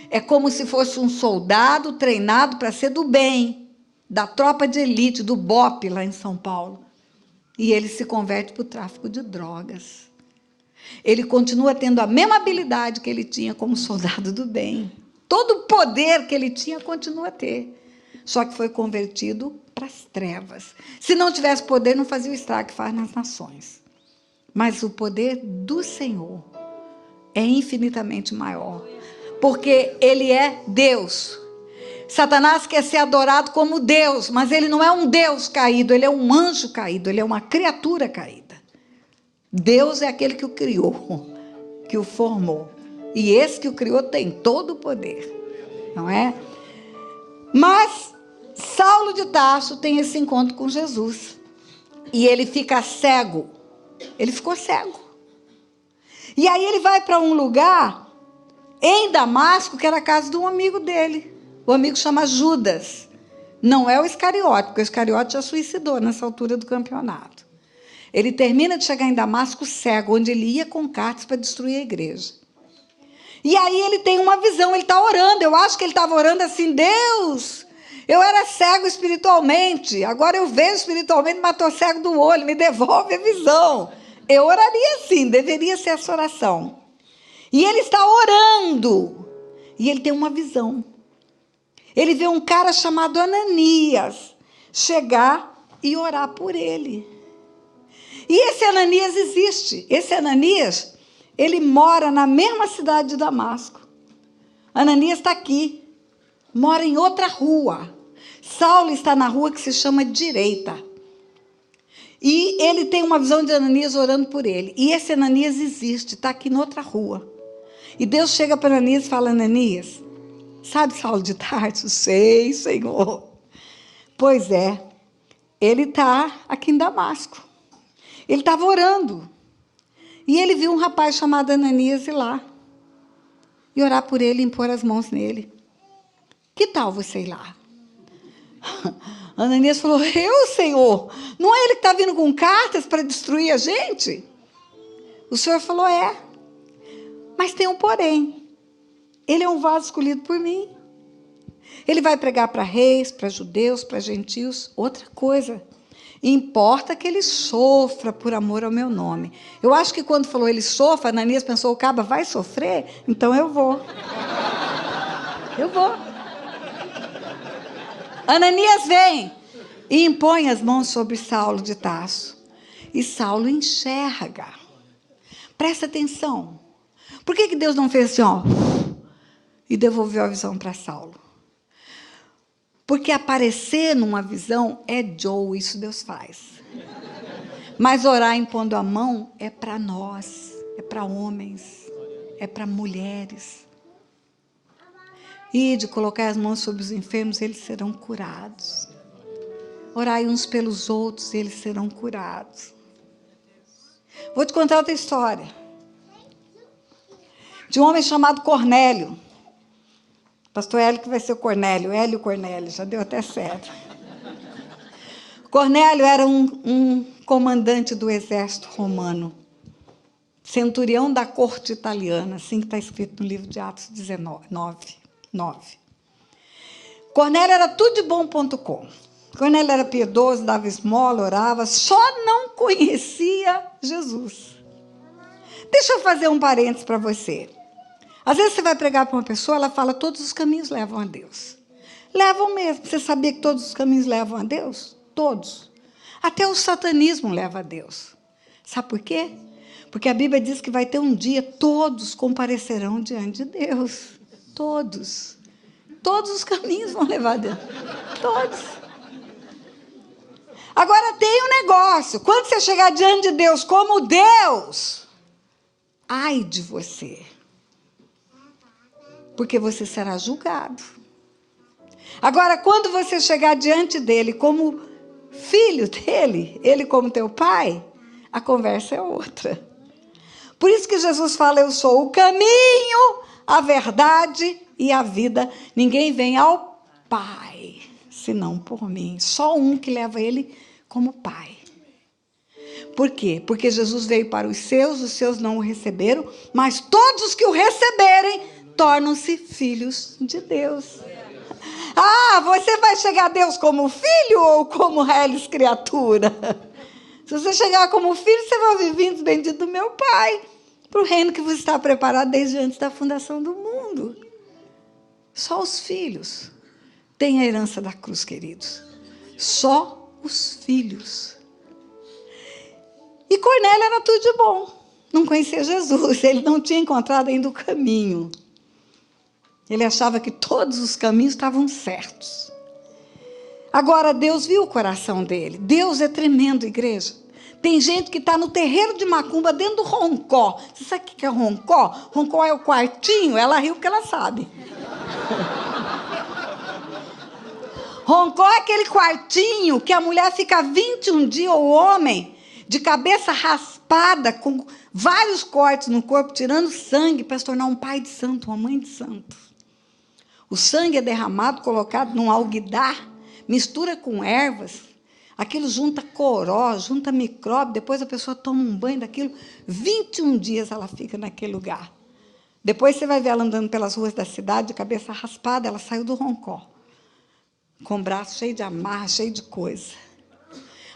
É como se fosse um soldado treinado para ser do bem, da tropa de elite, do BOPE lá em São Paulo. E ele se converte para o tráfico de drogas. Ele continua tendo a mesma habilidade que ele tinha como soldado do bem. Todo o poder que ele tinha, continua a ter. Só que foi convertido para as trevas. Se não tivesse poder, não fazia o estrago que faz nas nações. Mas o poder do Senhor é infinitamente maior. Porque ele é Deus. Satanás quer ser adorado como Deus, mas ele não é um Deus caído, ele é um anjo caído, ele é uma criatura caída. Deus é aquele que o criou, que o formou. E esse que o criou tem todo o poder, não é? Mas Saulo de Tarso tem esse encontro com Jesus. E ele fica cego. Ele ficou cego. E aí ele vai para um lugar em Damasco, que era a casa de um amigo dele. O amigo chama Judas. Não é o Iscariote, porque o Iscariote já suicidou nessa altura do campeonato. Ele termina de chegar em Damasco cego, onde ele ia com cartas para destruir a igreja. E aí ele tem uma visão, ele está orando. Eu acho que ele estava orando assim: Deus, eu era cego espiritualmente, agora eu vejo espiritualmente, mas estou cego do olho, me devolve a visão. Eu oraria assim, deveria ser essa oração. E ele está orando, e ele tem uma visão. Ele vê um cara chamado Ananias chegar e orar por ele. E esse Ananias existe. Esse Ananias, ele mora na mesma cidade de Damasco. Ananias está aqui. mora em outra rua. Saulo está na rua que se chama direita. E ele tem uma visão de Ananias orando por ele. E esse Ananias existe, está aqui em outra rua. E Deus chega para Ananias e fala: Ananias, sabe Saulo de Tarso? Sei, Senhor. Pois é, ele está aqui em Damasco. Ele estava orando. E ele viu um rapaz chamado Ananias ir lá. E orar por ele e impor as mãos nele. Que tal você ir lá? Ananias falou: eu, Senhor? Não é ele que está vindo com cartas para destruir a gente? O Senhor falou: é. Mas tem um porém. Ele é um vaso escolhido por mim. Ele vai pregar para reis, para judeus, para gentios. Outra coisa, importa que ele sofra por amor ao meu nome. Eu acho que quando falou ele sofra, Ananias pensou: o caba vai sofrer? Então eu vou. Eu vou. Ananias vem e impõe as mãos sobre Saulo de Tarso. E Saulo enxerga. Presta atenção. Por que Deus não fez assim, ó, e devolveu a visão para Saulo? Porque aparecer numa visão é Joe, isso Deus faz. Mas orar impondo a mão é para nós, é para homens, é para mulheres. E de colocar as mãos sobre os enfermos, eles serão curados. Orai uns pelos outros, eles serão curados. Vou te contar outra história. De um homem chamado Cornélio. Pastor Hélio que vai ser o Cornélio. Hélio Cornélio, já deu até certo. Cornélio era um comandante do exército romano. Centurião da corte italiana, assim que está escrito no livro de Atos 19. Cornélio era tudebom.com. Cornélio era piedoso, dava esmola, orava, só não conhecia Jesus. Deixa eu fazer um parênteses para você. Às vezes você vai pregar para uma pessoa, ela fala: todos os caminhos levam a Deus. Levam mesmo. Você sabia que todos os caminhos levam a Deus? Todos. Até o satanismo leva a Deus. Sabe por quê? Porque a Bíblia diz que vai ter um dia, todos comparecerão diante de Deus. Todos. Todos os caminhos vão levar a Deus. Todos. Agora tem um negócio. Quando você chegar diante de Deus como Deus, ai de você. Porque você será julgado. Agora, quando você chegar diante dele como filho dele, ele como teu pai, a conversa é outra. Por isso que Jesus fala: eu sou o caminho, a verdade e a vida. Ninguém vem ao Pai, senão por mim. Só um que leva ele como Pai. Por quê? Porque Jesus veio para os seus não o receberam, mas todos os que o receberem tornam-se filhos de Deus. Ah, você vai chegar a Deus como filho ou como reles criatura? Se você chegar como filho, você vai ouvir: vindos benditos do meu Pai, para o reino que você está preparado desde antes da fundação do mundo. Só os filhos têm a herança da cruz, queridos. Só os filhos. E Cornélio era tudo de bom. Não conhecia Jesus. Ele não tinha encontrado ainda o caminho. Ele achava que todos os caminhos estavam certos. Agora, Deus viu o coração dele. Deus é tremendo, igreja. Tem gente que está no terreiro de macumba, dentro do roncó. Você sabe o que é roncó? Roncó é o quartinho. Ela riu porque ela sabe. Roncó é aquele quartinho que a mulher fica 21 dias, ou o homem, de cabeça raspada, com vários cortes no corpo, tirando sangue para se tornar um pai de santo, uma mãe de santo. O sangue é derramado, colocado num alguidar, mistura com ervas, aquilo junta coró, junta micróbio, depois a pessoa toma um banho daquilo, 21 dias ela fica naquele lugar. Depois você vai ver ela andando pelas ruas da cidade, de cabeça raspada, ela saiu do roncó, com o braço cheio de amarra, cheio de coisa.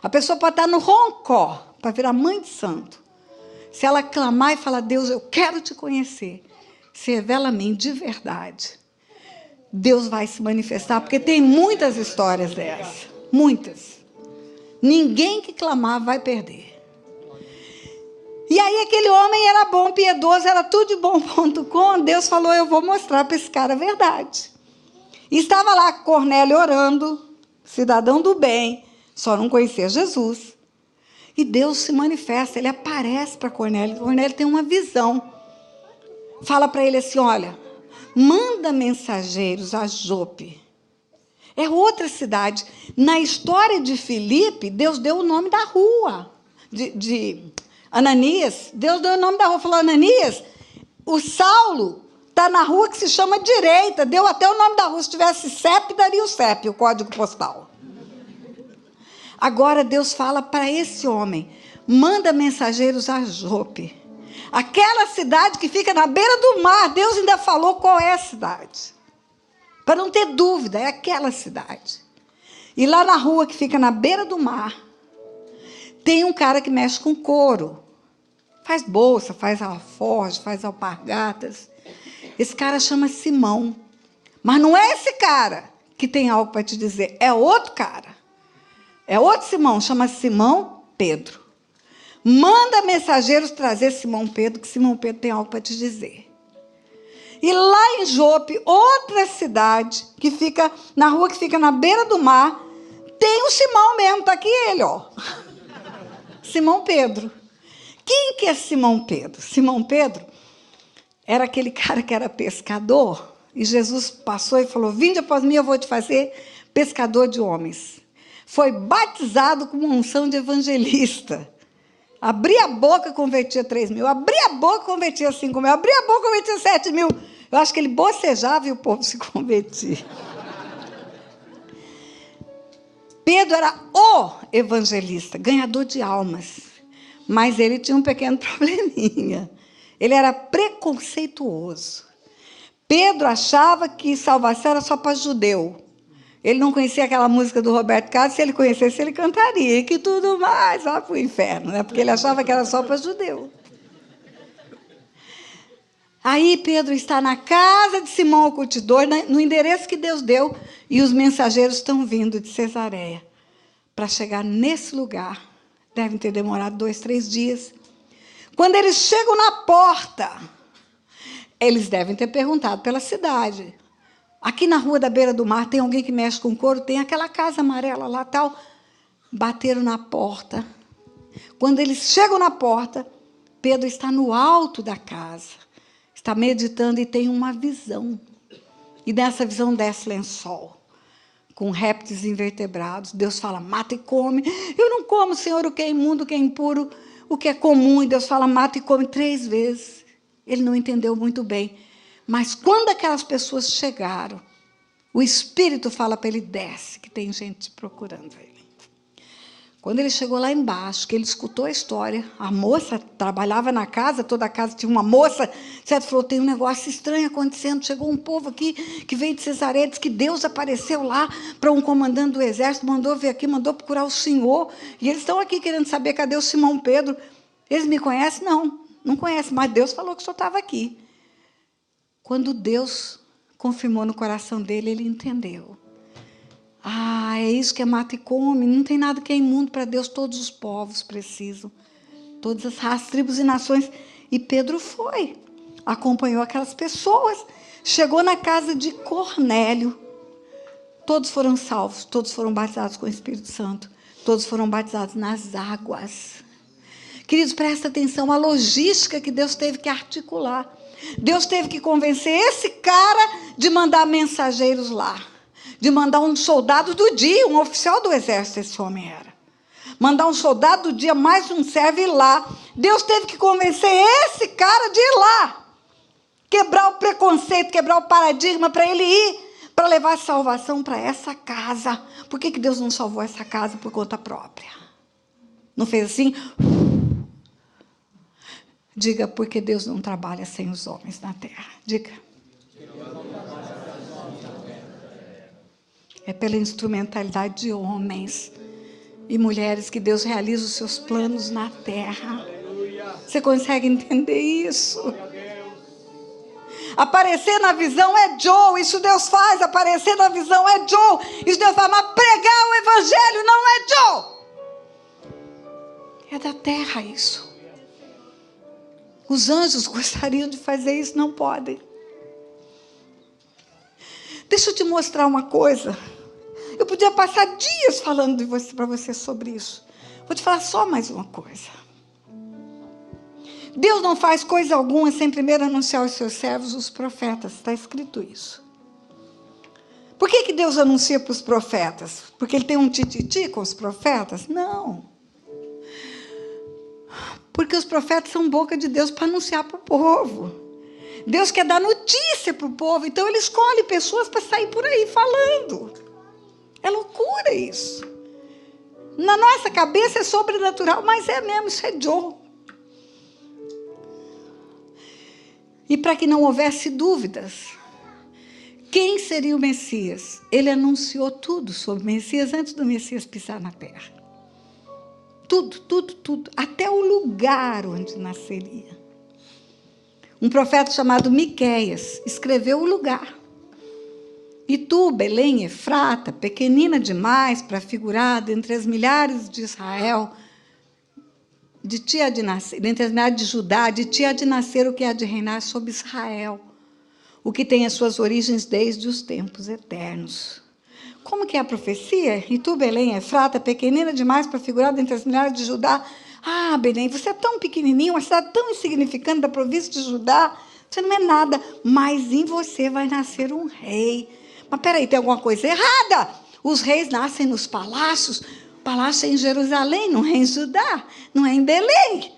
A pessoa pode estar no roncó, para virar mãe de santo. Se ela clamar e falar: Deus, eu quero te conhecer, se revela a mim de verdade, Deus vai se manifestar, porque tem muitas histórias dessas. Muitas. Ninguém que clamar vai perder. E aí aquele homem era bom, piedoso, era tudo de bom.com. Deus falou: eu vou mostrar para esse cara a verdade. E estava lá Cornélio orando, cidadão do bem, só não conhecia Jesus. E Deus se manifesta, ele aparece para Cornélio. Cornélio tem uma visão. Fala para ele assim, olha, manda mensageiros a Jope. É outra cidade. Na história de Filipe, Deus deu o nome da rua. De Ananias, Deus deu o nome da rua. Falou, Ananias, o Saulo está na rua que se chama Direita. Deu até o nome da rua. Se tivesse CEP, daria o CEP, o código postal. Agora Deus fala para esse homem, manda mensageiros a Jope. Aquela cidade que fica na beira do mar, Deus ainda falou qual é a cidade. Para não ter dúvida, é aquela cidade. E lá na rua que fica na beira do mar, tem um cara que mexe com couro. Faz bolsa, faz alforje, faz alpargatas. Esse cara chama Simão. Mas não é esse cara que tem algo para te dizer, é outro cara. É outro Simão, chama Simão Pedro. Manda mensageiros trazer Simão Pedro, que Simão Pedro tem algo para te dizer. E lá em Jope, outra cidade, que fica na rua que fica na beira do mar, tem o Simão mesmo, está aqui ele, ó. Simão Pedro. Quem que é Simão Pedro? Simão Pedro era aquele cara que era pescador, e Jesus passou e falou, vinde após mim, eu vou te fazer pescador de homens. Foi batizado com uma unção de evangelista. Abria a boca, convertia 3.000. Abria a boca, convertia 5.000. Abria a boca, convertia 7.000. Eu acho que ele bocejava e o povo se convertia. Pedro era o evangelista, ganhador de almas. Mas ele tinha um pequeno probleminha. Ele era preconceituoso. Pedro achava que salvação era só para judeu. Ele não conhecia aquela música do Roberto Carlos, se ele conhecesse, ele cantaria, e que tudo mais, vai para o inferno, né? Porque ele achava que era só para judeu. Aí Pedro está na casa de Simão o curtidor, no endereço que Deus deu, e os mensageiros estão vindo de Cesareia para chegar nesse lugar. Devem ter demorado 2, 3 dias. Quando eles chegam na porta, eles devem ter perguntado pela cidade. Aqui na rua da beira do mar tem alguém que mexe com couro, tem aquela casa amarela lá tal. Bateram na porta. Quando eles chegam na porta, Pedro está no alto da casa, está meditando e tem uma visão. E nessa visão desce lençol, com répteis invertebrados. Deus fala, mata e come. Eu não como, Senhor, o que é imundo, o que é impuro, o que é comum. E Deus fala, mata e come 3 vezes. Ele não entendeu muito bem. Mas quando aquelas pessoas chegaram, o Espírito fala para ele, desce, que tem gente procurando ele. Quando ele chegou lá embaixo, que ele escutou a história, a moça trabalhava na casa, toda a casa tinha uma moça, certo? Falou, tem um negócio estranho acontecendo, chegou um povo aqui que veio de Cesareia, diz que Deus apareceu lá para um comandante do exército, mandou vir aqui, mandou procurar o Senhor, e eles estão aqui querendo saber cadê o Simão Pedro. Eles me conhecem? Não, não conhecem, mas Deus falou que o senhor estava aqui. Quando Deus confirmou no coração dele, ele entendeu. Ah, é isso que é mata e come. Não tem nada que é imundo para Deus. Todos os povos precisam. Todas as raças, tribos e nações. E Pedro foi. Acompanhou aquelas pessoas. Chegou na casa de Cornélio. Todos foram salvos. Todos foram batizados com o Espírito Santo. Todos foram batizados nas águas. Queridos, presta atenção. A logística que Deus teve que articular. Deus teve que convencer esse cara de mandar mensageiros lá. De mandar um soldado do dia, um oficial do exército, esse homem era. Mandar um soldado do dia, mais um servo ir lá. Deus teve que convencer esse cara de ir lá. Quebrar o preconceito, quebrar o paradigma para ele ir, para levar salvação para essa casa. Por que Deus não salvou essa casa por conta própria? Não fez assim? Diga, porque Deus não trabalha sem os homens na terra. Diga. É pela instrumentalidade de homens e mulheres que Deus realiza os seus planos na terra. Você consegue entender isso? Aparecer na visão é Joe, isso Deus faz. Aparecer na visão é Joe, isso Deus faz. Mas pregar o evangelho não é Joe. É da terra isso. Os anjos gostariam de fazer isso, não podem. Deixa eu te mostrar uma coisa. Eu podia passar dias falando para você sobre isso. Vou te falar só mais uma coisa. Deus não faz coisa alguma sem primeiro anunciar aos seus servos, os profetas. Está escrito isso. Por que Deus anuncia para os profetas? Porque ele tem um tititi com os profetas? Não. Porque os profetas são boca de Deus para anunciar para o povo. Deus quer dar notícia para o povo, então ele escolhe pessoas para sair por aí falando. É loucura isso. Na nossa cabeça é sobrenatural, mas é mesmo, isso é Joe. E para que não houvesse dúvidas, quem seria o Messias? Ele anunciou tudo sobre o Messias antes do Messias pisar na terra. Tudo, tudo, tudo. Até o lugar onde nasceria. Um profeta chamado Miqueias escreveu o lugar. E tu, Belém, Efrata, pequenina demais para figurar dentre as milhares de Israel, de ti há de nascer, dentre as milhares de Judá, de ti há de nascer o que há de reinar sobre Israel, o que tem as suas origens desde os tempos eternos. Como que é a profecia? E tu, Belém, Efrata, pequenina demais para figurar dentre as milhares de Judá. Ah, Belém, você é tão pequenininho, uma cidade tão insignificante da província de Judá, você não é nada, mas em você vai nascer um rei. Mas peraí, tem alguma coisa errada? Os reis nascem nos palácios, o palácio é em Jerusalém, não é em Judá, não é em Belém.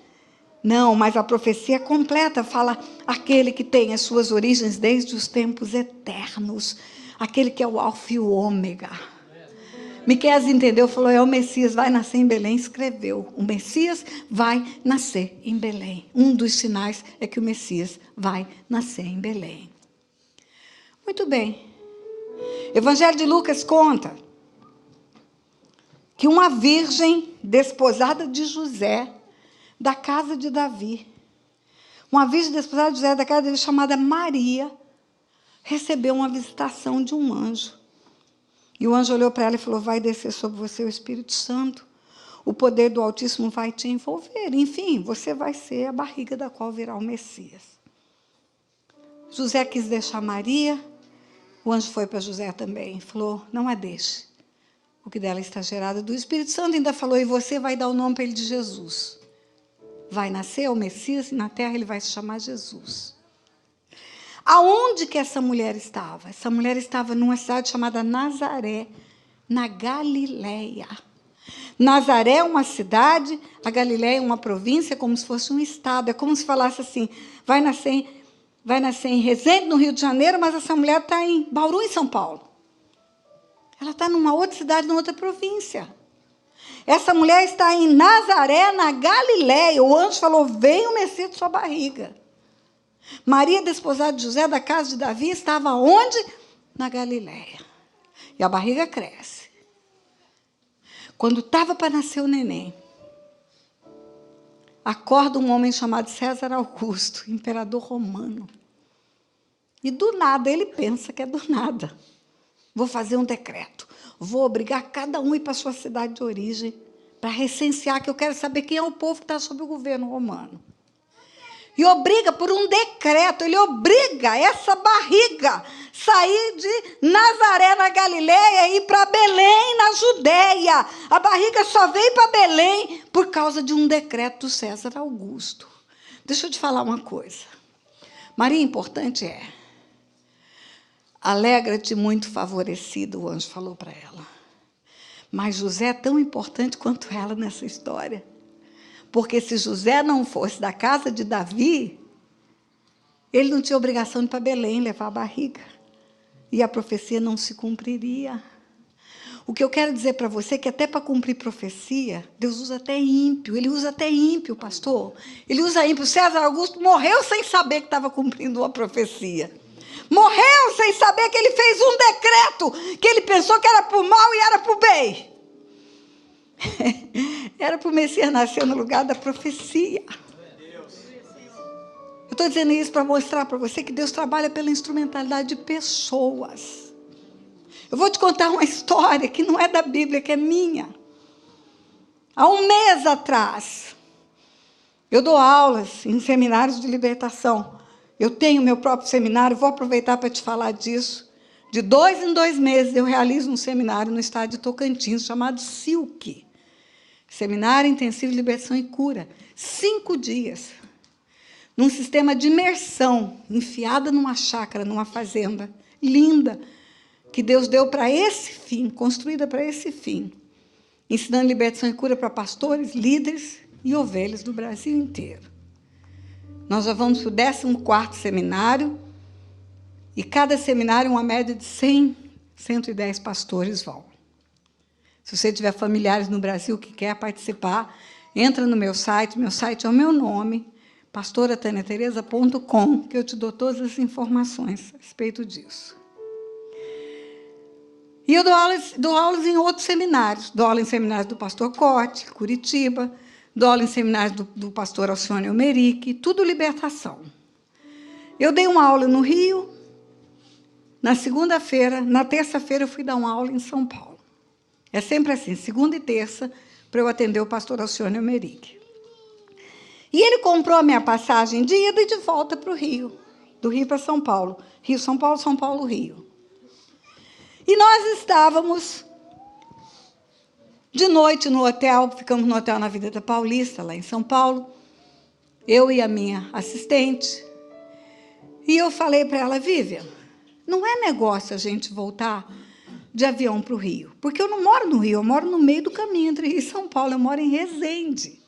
Não, mas a profecia completa fala aquele que tem as suas origens desde os tempos eternos, aquele que é o Alfa e o Ômega. Miqueias entendeu, falou, o Messias vai nascer em Belém, escreveu. O Messias vai nascer em Belém. Um dos sinais é que o Messias vai nascer em Belém. Muito bem. Evangelho de Lucas conta que uma virgem desposada de José, da casa de Davi, uma virgem desposada de José, da casa dele, chamada Maria, recebeu uma visitação de um anjo. E o anjo olhou para ela e falou, vai descer sobre você o Espírito Santo, o poder do Altíssimo vai te envolver, enfim, você vai ser a barriga da qual virá o Messias. José quis deixar Maria, o anjo foi para José também, falou, não a deixe, o que dela está gerado do Espírito Santo, ainda falou, e você vai dar o nome para ele de Jesus. Vai nascer o Messias e na terra ele vai se chamar Jesus. Aonde que essa mulher estava? Essa mulher estava numa cidade chamada Nazaré, na Galileia. Nazaré é uma cidade, a Galileia é uma província, como se fosse um estado. É como se falasse assim, vai nascer em Resende, no Rio de Janeiro, mas essa mulher está em Bauru, em São Paulo. Ela está numa outra cidade, numa outra província. Essa mulher está em Nazaré, na Galileia. O anjo falou, vem o Messias de sua barriga. Maria, desposada de José, da casa de Davi, estava onde? Na Galileia. E a barriga cresce. Quando estava para nascer o neném, acorda um homem chamado César Augusto, imperador romano. E do nada, ele pensa que é do nada. Vou fazer um decreto. Vou obrigar cada um a ir para a sua cidade de origem para recensear, que eu quero saber quem é o povo que está sob o governo romano. E obriga por um decreto, ele obriga essa barriga sair de Nazaré, na Galileia, e ir para Belém, na Judéia. A barriga só veio para Belém por causa de um decreto do César Augusto. Deixa eu te falar uma coisa. Maria, importante é. Alegra-te muito favorecida, o anjo falou para ela. Mas José é tão importante quanto ela nessa história. Porque se José não fosse da casa de Davi, ele não tinha obrigação de ir para Belém levar a barriga. E a profecia não se cumpriria. O que eu quero dizer para você é que até para cumprir profecia, Deus usa até ímpio. Ele usa até ímpio, pastor. Ele usa ímpio. César Augusto morreu sem saber que estava cumprindo uma profecia. Morreu sem saber que ele fez um decreto, que ele pensou que era para o mal e era para o bem. Era para o Messias nascer no lugar da profecia. Eu estou dizendo isso para mostrar para você que Deus trabalha pela instrumentalidade de pessoas. Eu vou te contar uma história que não é da Bíblia, que é minha. Há um mês atrás, eu dou aulas em seminários de libertação. Eu tenho meu próprio seminário, vou aproveitar para te falar disso. De 2 em 2 meses, eu realizo um seminário no estado de Tocantins, chamado SILC, Seminário Intensivo de Libertação e Cura. 5 dias, num sistema de imersão, enfiada numa chácara, numa fazenda linda, que Deus deu para esse fim, construída para esse fim, ensinando libertação e cura para pastores, líderes e ovelhas do Brasil inteiro. Nós já vamos para o 14º seminário, e cada seminário, uma média de 100, 110 pastores vão. Se você tiver familiares no Brasil que quer participar, entra no meu site é o meu nome, pastorataniatereza.com, que eu te dou todas as informações a respeito disso. E eu dou aulas em outros seminários. Dou aula em seminários do pastor Corte, Curitiba, dou aula em seminários do pastor Alcione Almeric, tudo libertação. Eu dei uma aula no Rio, na segunda-feira, na terça-feira eu fui dar uma aula em São Paulo. É sempre assim, segunda e terça, para eu atender o pastor Alcione Almeric. E ele comprou a minha passagem de ida e de volta para o Rio, do Rio para São Paulo. Rio, São Paulo, São Paulo, Rio. E nós estávamos de noite no hotel, ficamos no hotel na Avenida Paulista, lá em São Paulo, eu e a minha assistente, e eu falei para ela, Vivian, não é negócio a gente voltar de avião para o Rio, porque eu não moro no Rio, eu moro no meio do caminho entre Rio e São Paulo, eu moro em Resende.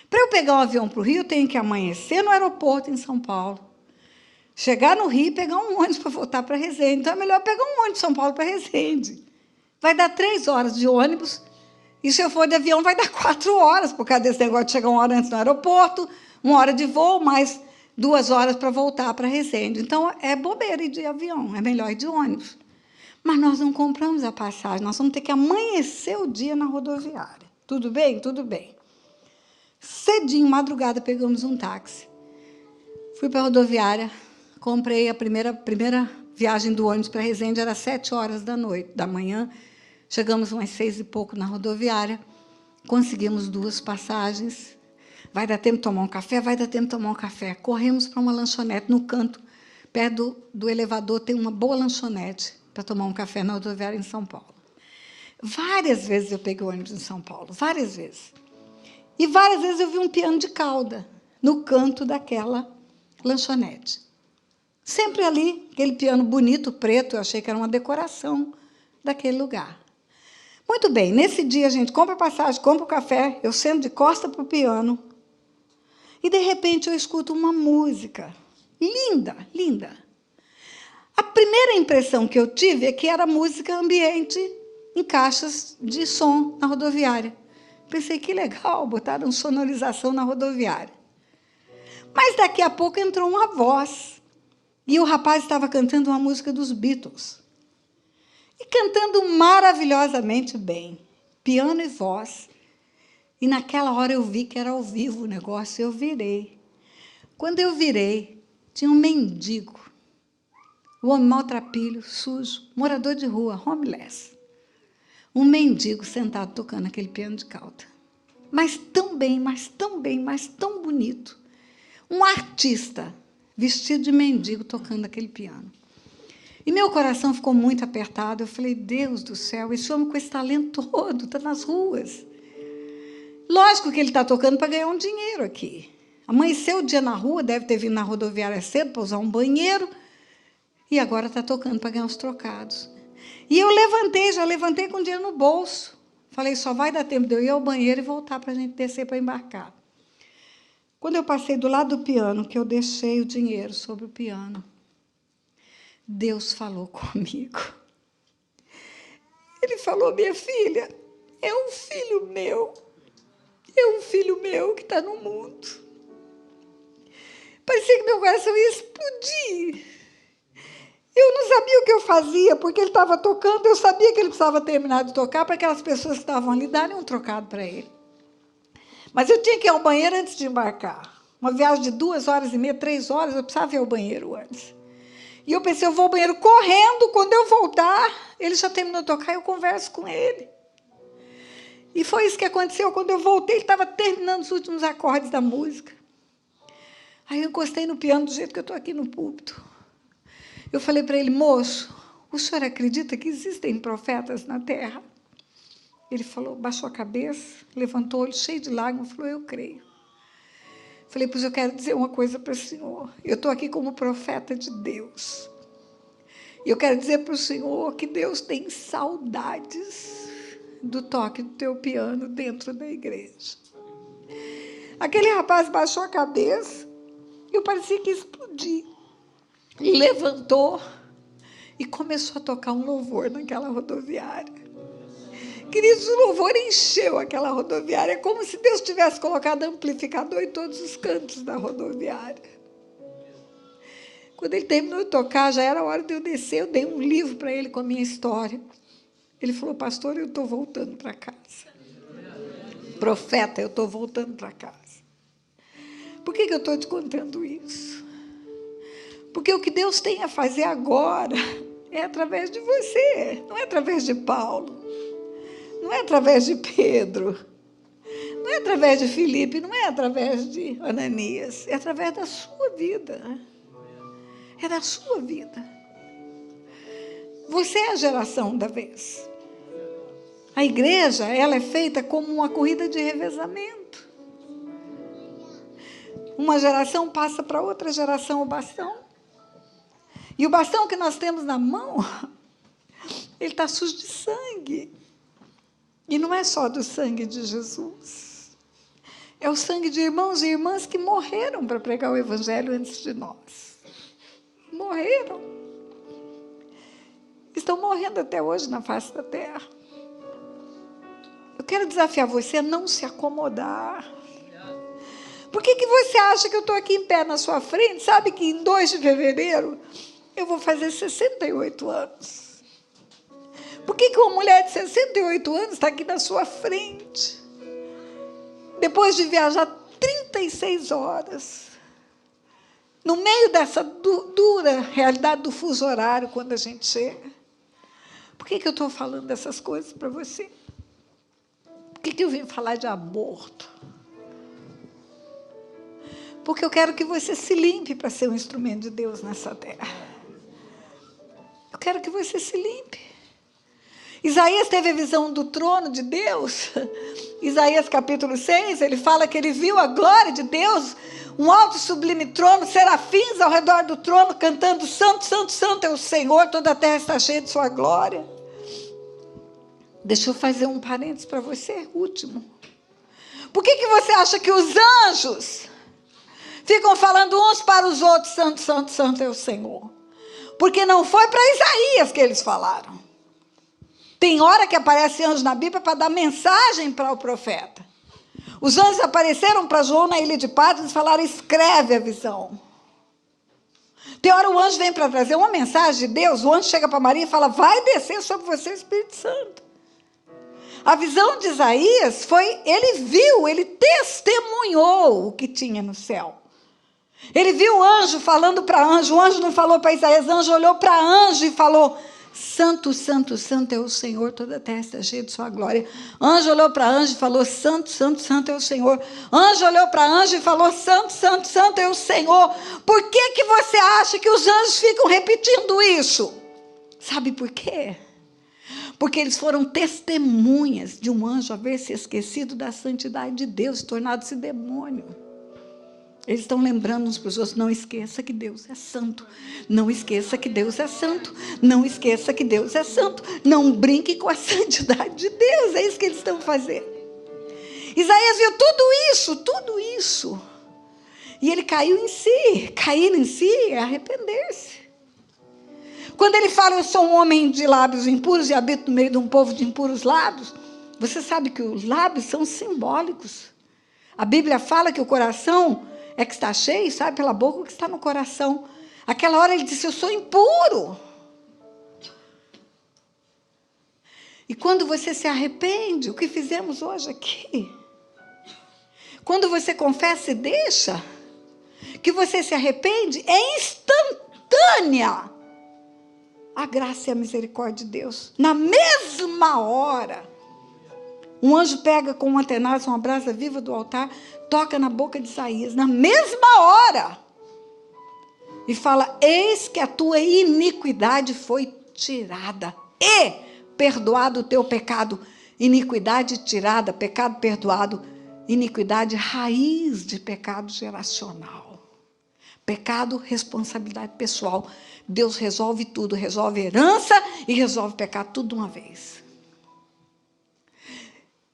Para eu pegar um avião para o Rio, eu tenho que amanhecer no aeroporto em São Paulo, chegar no Rio e pegar um ônibus para voltar para Resende. Então, é melhor pegar um ônibus de São Paulo para Resende. Vai dar 3 horas de ônibus, e se eu for de avião, vai dar 4 horas, por causa desse negócio de chegar 1 hora antes no aeroporto, 1 hora de voo, mais 2 horas para voltar para Resende. Então, é bobeira ir de avião, é melhor ir de ônibus. Mas nós não compramos a passagem, nós vamos ter que amanhecer o dia na rodoviária. Tudo bem? Tudo bem. Cedinho, madrugada, pegamos um táxi. Fui para a rodoviária, comprei a primeira viagem do ônibus para Resende, era 7 horas da manhã. Chegamos umas 6 e pouco na rodoviária, conseguimos 2 passagens. Vai dar tempo de tomar um café? Vai dar tempo de tomar um café. Corremos para uma lanchonete no canto, perto do elevador, tem uma boa lanchonete para tomar um café na rodoviária em São Paulo. Várias vezes eu peguei o ônibus em São Paulo, várias vezes. E várias vezes eu vi um piano de cauda no canto daquela lanchonete. Sempre ali, aquele piano bonito, preto, eu achei que era uma decoração daquele lugar. Muito bem, nesse dia a gente compra a passagem, compra o café, eu sento de costa para o piano, e, de repente, eu escuto uma música linda, linda. A primeira impressão que eu tive é que era música ambiente em caixas de som na rodoviária. Pensei, que legal, botaram sonorização na rodoviária. Mas, daqui a pouco, entrou uma voz, e o rapaz estava cantando uma música dos Beatles. E cantando maravilhosamente bem, piano e voz. E, naquela hora, eu vi que era ao vivo o negócio, eu virei. Quando eu virei, tinha um mendigo, um homem maltrapilho, sujo, morador de rua, homeless. Um mendigo sentado tocando aquele piano de cauda. Mas tão bem, mas tão bem, mas tão bonito. Um artista vestido de mendigo tocando aquele piano. E meu coração ficou muito apertado. Eu falei, Deus do céu, esse homem com esse talento todo está nas ruas. Lógico que ele está tocando para ganhar um dinheiro aqui. Amanheceu o dia na rua, deve ter vindo na rodoviária cedo para usar um banheiro, e agora está tocando para ganhar uns trocados. E eu já levantei com dinheiro no bolso. Falei, só vai dar tempo de eu ir ao banheiro e voltar para a gente descer para embarcar. Quando eu passei do lado do piano, que eu deixei o dinheiro sobre o piano, Deus falou comigo. Ele falou, minha filha, é um filho meu que está no mundo. Parecia que meu coração ia explodir. Eu não sabia o que eu fazia, porque ele estava tocando, eu sabia que ele precisava terminar de tocar para aquelas pessoas que estavam ali darem um trocado para ele. Mas eu tinha que ir ao banheiro antes de embarcar. Uma viagem de 2 horas e meia, 3 horas, eu precisava ir ao banheiro antes. E eu pensei, eu vou ao banheiro correndo, quando eu voltar, ele já terminou de tocar, eu converso com ele. E foi isso que aconteceu. Quando eu voltei, ele estava terminando os últimos acordes da música. Aí eu encostei no piano do jeito que eu estou aqui no púlpito. Eu falei para ele, moço, o senhor acredita que existem profetas na terra? Ele falou, baixou a cabeça, levantou o olho cheio de lágrimas, falou, eu creio. Falei, pois eu quero dizer uma coisa para o senhor. Eu estou aqui como profeta de Deus. E eu quero dizer para o senhor que Deus tem saudades do toque do teu piano dentro da igreja. Aquele rapaz baixou a cabeça, eu parecia que ia explodir. Levantou e começou a tocar um louvor naquela rodoviária. Queridos, o louvor encheu aquela rodoviária, como se Deus tivesse colocado amplificador em todos os cantos da rodoviária. Quando ele terminou de tocar, já era a hora de eu descer, eu dei um livro para ele com a minha história. Ele falou, pastor, eu estou voltando para casa. Profeta, eu estou voltando para casa. Por que eu estou te contando isso? Porque o que Deus tem a fazer agora é através de você, não é através de Paulo, não é através de Pedro, não é através de Filipe, não é através de Ananias, é através da sua vida. É da sua vida. Você é a geração da vez. A igreja, ela é feita como uma corrida de revezamento. Uma geração passa para outra geração o bastão. E o bastão que nós temos na mão, ele está sujo de sangue. E não é só do sangue de Jesus. É o sangue de irmãos e irmãs que morreram para pregar o evangelho antes de nós. Morreram. Estão morrendo até hoje na face da terra. Eu quero desafiar você a não se acomodar. Por que você acha que eu estou aqui em pé na sua frente? Sabe que em 2 de fevereiro eu vou fazer 68 anos. Por que uma mulher de 68 anos está aqui na sua frente? Depois de viajar 36 horas. No meio dessa dura realidade do fuso horário, quando a gente chega. Por que eu estou falando dessas coisas para você? Por que eu vim falar de aborto? Porque eu quero que você se limpe para ser um instrumento de Deus nessa terra. Eu quero que você se limpe. Isaías teve a visão do trono de Deus. Isaías capítulo 6, ele fala que ele viu a glória de Deus, um alto e sublime trono, serafins ao redor do trono, cantando, santo, santo, santo é o Senhor, toda a terra está cheia de sua glória. Deixa eu fazer um parênteses para você, último. Por que você acha que os anjos ficam falando uns para os outros, santo, santo, santo é o Senhor? Porque não foi para Isaías que eles falaram. Tem hora que aparece anjo na Bíblia para dar mensagem para o profeta. Os anjos apareceram para João na ilha de Patmos e falaram, escreve a visão. Tem hora o anjo vem para trazer uma mensagem de Deus, o anjo chega para Maria e fala, vai descer sobre você o Espírito Santo. A visão de Isaías foi, ele viu, ele testemunhou o que tinha no céu. Ele viu o anjo falando para anjo, o anjo não falou para Isaías, o anjo olhou para anjo e falou, santo, santo, santo é o Senhor, toda a terra está cheia de sua glória. Anjo olhou para anjo e falou, santo, santo, santo é o Senhor. Anjo olhou para anjo e falou, santo, santo, santo é o Senhor. Por que você acha que os anjos ficam repetindo isso? Sabe por quê? Porque eles foram testemunhas de um anjo haver se esquecido da santidade de Deus, tornado-se demônio. Eles estão lembrando uns para os outros, não esqueça que Deus é santo. Não esqueça que Deus é santo. Não esqueça que Deus é santo. Não brinque com a santidade de Deus. É isso que eles estão fazendo. Isaías viu tudo isso. E ele caiu em si. Cair em si é arrepender-se. Quando ele fala, eu sou um homem de lábios impuros e habito no meio de um povo de impuros lábios, você sabe que os lábios são simbólicos. A Bíblia fala que o coração é que está cheio, sabe, pela boca o que está no coração. Aquela hora ele disse, eu sou impuro. E quando você se arrepende, o que fizemos hoje aqui? Quando você confessa e deixa, que você se arrepende, é instantânea a graça e a misericórdia de Deus. Na mesma hora, um anjo pega com uma tenaz, uma brasa viva do altar, toca na boca de Isaías, na mesma hora, e fala, eis que a tua iniquidade foi tirada e perdoado o teu pecado. Iniquidade tirada, pecado perdoado. Iniquidade, raiz de pecado geracional. Pecado, responsabilidade pessoal. Deus resolve tudo, resolve herança e resolve pecado tudo de uma vez.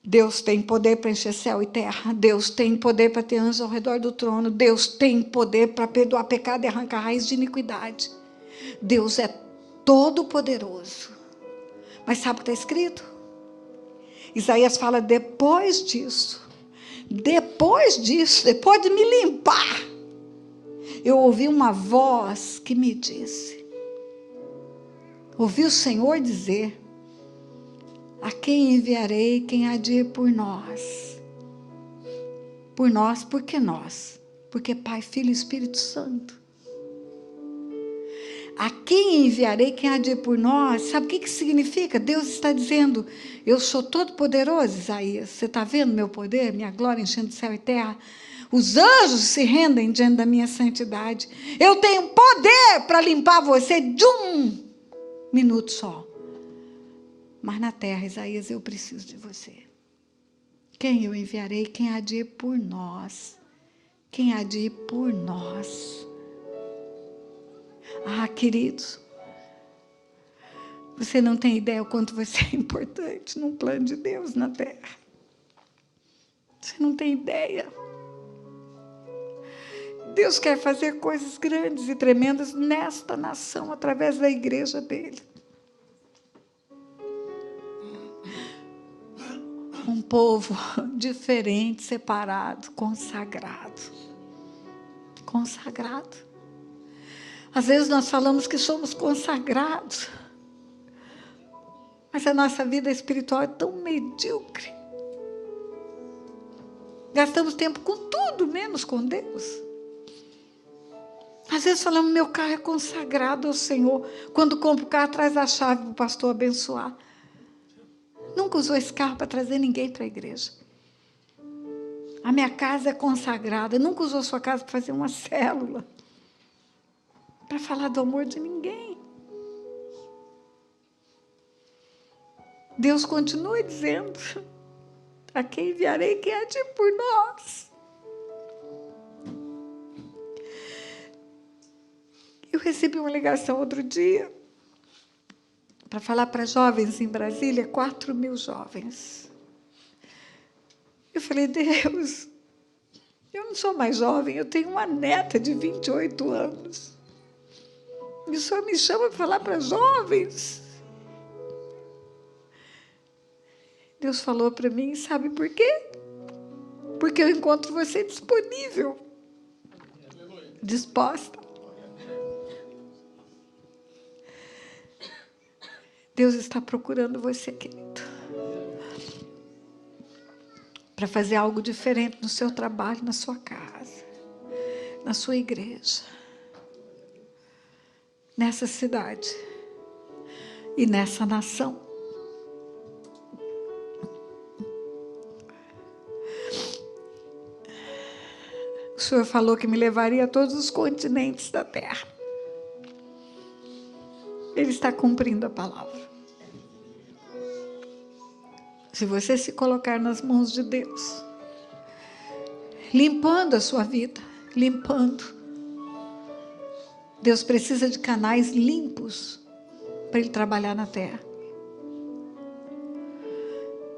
Deus tem poder para encher céu e terra. Deus tem poder para ter anjos ao redor do trono. Deus tem poder para perdoar pecado e arrancar raiz de iniquidade. Deus é todo poderoso. Mas sabe o que está escrito? Isaías fala, depois disso, depois de me limpar, eu ouvi uma voz que me disse, ouvi o Senhor dizer, a quem enviarei, quem há de ir por nós? Por nós, por que nós? Porque Pai, Filho e Espírito Santo. A quem enviarei, quem há de ir por nós? Sabe o que significa? Deus está dizendo, eu sou todo poderoso, Isaías. Você está vendo meu poder, minha glória enchendo céu e terra? Os anjos se rendem diante da minha santidade. Eu tenho poder para limpar você de um minuto só. Mas na terra, Isaías, eu preciso de você. Quem eu enviarei? Quem há de ir por nós? Quem há de ir por nós? Ah, queridos, você não tem ideia o quanto você é importante num plano de Deus na terra. Você não tem ideia. Deus quer fazer coisas grandes e tremendas nesta nação, através da igreja dele. Um povo diferente, separado, consagrado. Consagrado. Às vezes nós falamos que somos consagrados, mas a nossa vida espiritual é tão medíocre. Gastamos tempo com tudo, menos com Deus. Às vezes falamos, meu carro é consagrado ao Senhor. Quando compro o carro, traz a chave para o pastor abençoar. Nunca usou esse carro para trazer ninguém para a igreja. A minha casa é consagrada. Nunca usou sua casa para fazer uma célula. Para falar do amor de ninguém. Deus continua dizendo, a quem enviarei, quem há de ir por nós? Eu recebi uma ligação outro dia, para falar para jovens em Brasília, 4.000 jovens. Eu falei, Deus, eu não sou mais jovem, eu tenho uma neta de 28 anos. E o Senhor me chama para falar para jovens. Deus falou para mim, sabe por quê? Porque eu encontro você disponível, disposta. Deus está procurando você, querido, para fazer algo diferente no seu trabalho, na sua casa, na sua igreja, nessa cidade e nessa nação. O Senhor falou que me levaria a todos os continentes da terra. Ele está cumprindo a palavra. Se você se colocar nas mãos de Deus, limpando a sua vida, limpando. Deus precisa de canais limpos para Ele trabalhar na terra.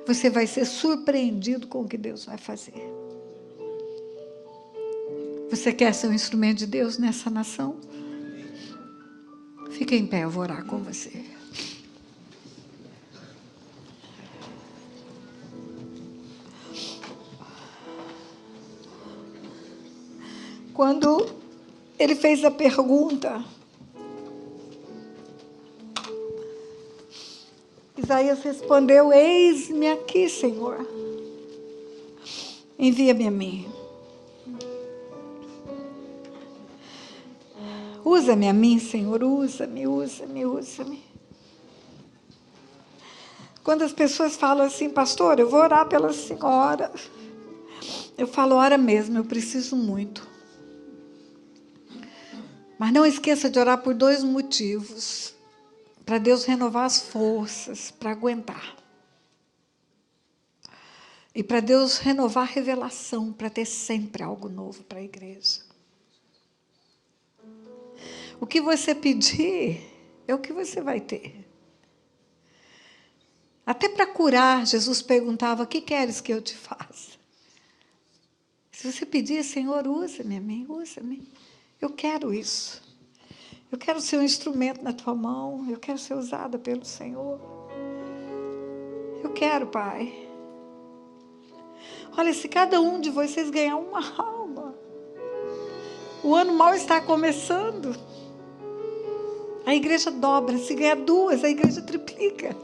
Você vai ser surpreendido com o que Deus vai fazer. Você quer ser um instrumento de Deus nessa nação? Fique em pé, eu vou orar com você. Quando ele fez a pergunta, Isaías respondeu, eis-me aqui, Senhor. Envia-me a mim. Usa-me a mim, Senhor, usa-me, usa-me, usa-me. Quando as pessoas falam assim, pastor, eu vou orar pela senhora. Eu falo, ora mesmo, eu preciso muito. Mas não esqueça de orar por 2 motivos. para Deus renovar as forças para aguentar. E para Deus renovar a revelação, para ter sempre algo novo para a igreja. O que você pedir é o que você vai ter. Até para curar, Jesus perguntava: o que queres que eu te faça? Se você pedir: Senhor, usa-me, amém, usa-me. Eu quero isso. Eu quero ser um instrumento na tua mão. Eu quero ser usada pelo Senhor. Eu quero, Pai. Olha, se cada um de vocês ganhar uma alma, o ano mal está começando. A igreja dobra. Se ganhar 2, a igreja triplica.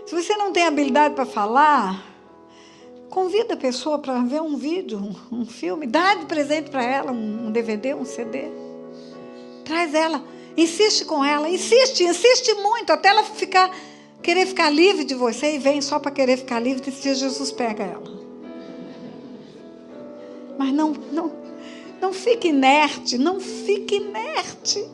Se você não tem habilidade para falar, convida a pessoa para ver um vídeo, um filme, dá de presente para ela um DVD, um CD. Traz ela, insiste com ela, insiste muito, até ela querer ficar livre de você, e vem só para querer ficar livre, e se Jesus pega ela. Mas não fique inerte, não fique inerte.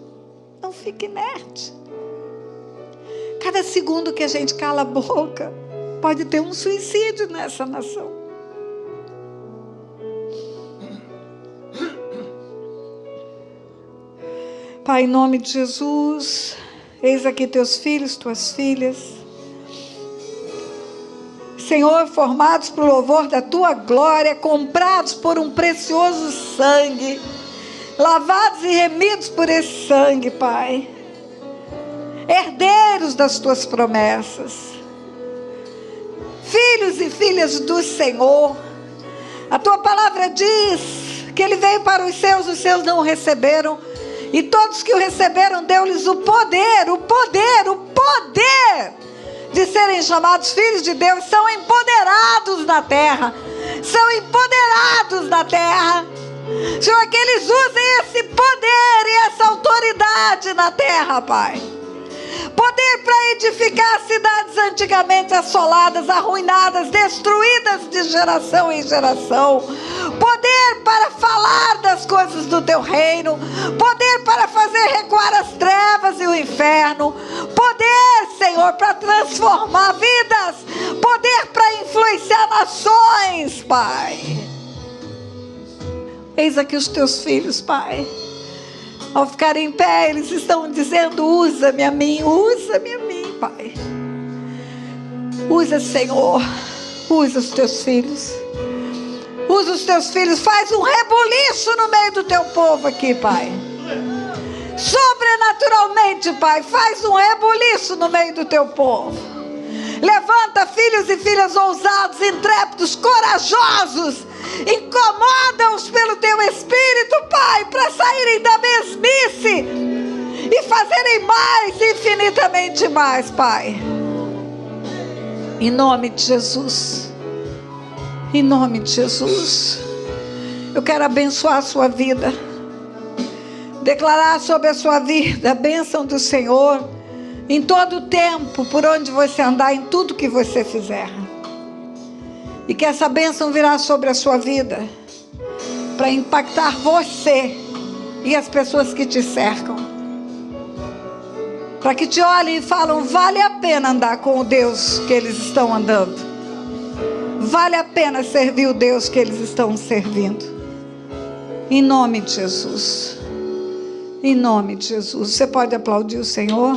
Cada segundo que a gente cala a boca, pode ter um suicídio nessa nação. Pai, em nome de Jesus, eis aqui teus filhos, tuas filhas. Senhor, formados para o louvor da tua glória, comprados por um precioso sangue, lavados e remidos por esse sangue, Pai. Herdeiros das tuas promessas, filhos e filhas do Senhor. A tua palavra diz que ele veio para os seus não o receberam, e todos que o receberam, deu-lhes o poder de serem chamados filhos de Deus. São empoderados na terra, Senhor, que eles usem esse poder e essa autoridade na terra, Pai. Poder para edificar cidades antigamente assoladas, arruinadas, destruídas de geração em geração. Poder para falar das coisas do teu reino. Poder para fazer recuar as trevas e o inferno. Poder, Senhor, para transformar vidas. Poder para influenciar nações, Pai. Eis aqui os teus filhos, Pai. Ao ficar em pé, eles estão dizendo: usa-me a mim, Pai. Usa, Senhor, usa os teus filhos. Usa os teus filhos, faz um rebuliço no meio do teu povo aqui, Pai. Sobrenaturalmente, Pai, faz um rebuliço no meio do teu povo. Levanta filhos e filhas ousados, intrépidos, corajosos. Incomoda-os pelo teu Espírito, Pai, para saírem da mesmice e fazerem mais, infinitamente mais, Pai. Em nome de Jesus. Em nome de Jesus. Eu quero abençoar a sua vida. Declarar sobre a sua vida a bênção do Senhor em todo o tempo, por onde você andar, em tudo que você fizer. E que essa bênção virá sobre a sua vida para impactar você e as pessoas que te cercam. Para que te olhem e falam: vale a pena andar com o Deus que eles estão andando. Vale a pena servir o Deus que eles estão servindo. Em nome de Jesus. Em nome de Jesus. Você pode aplaudir o Senhor?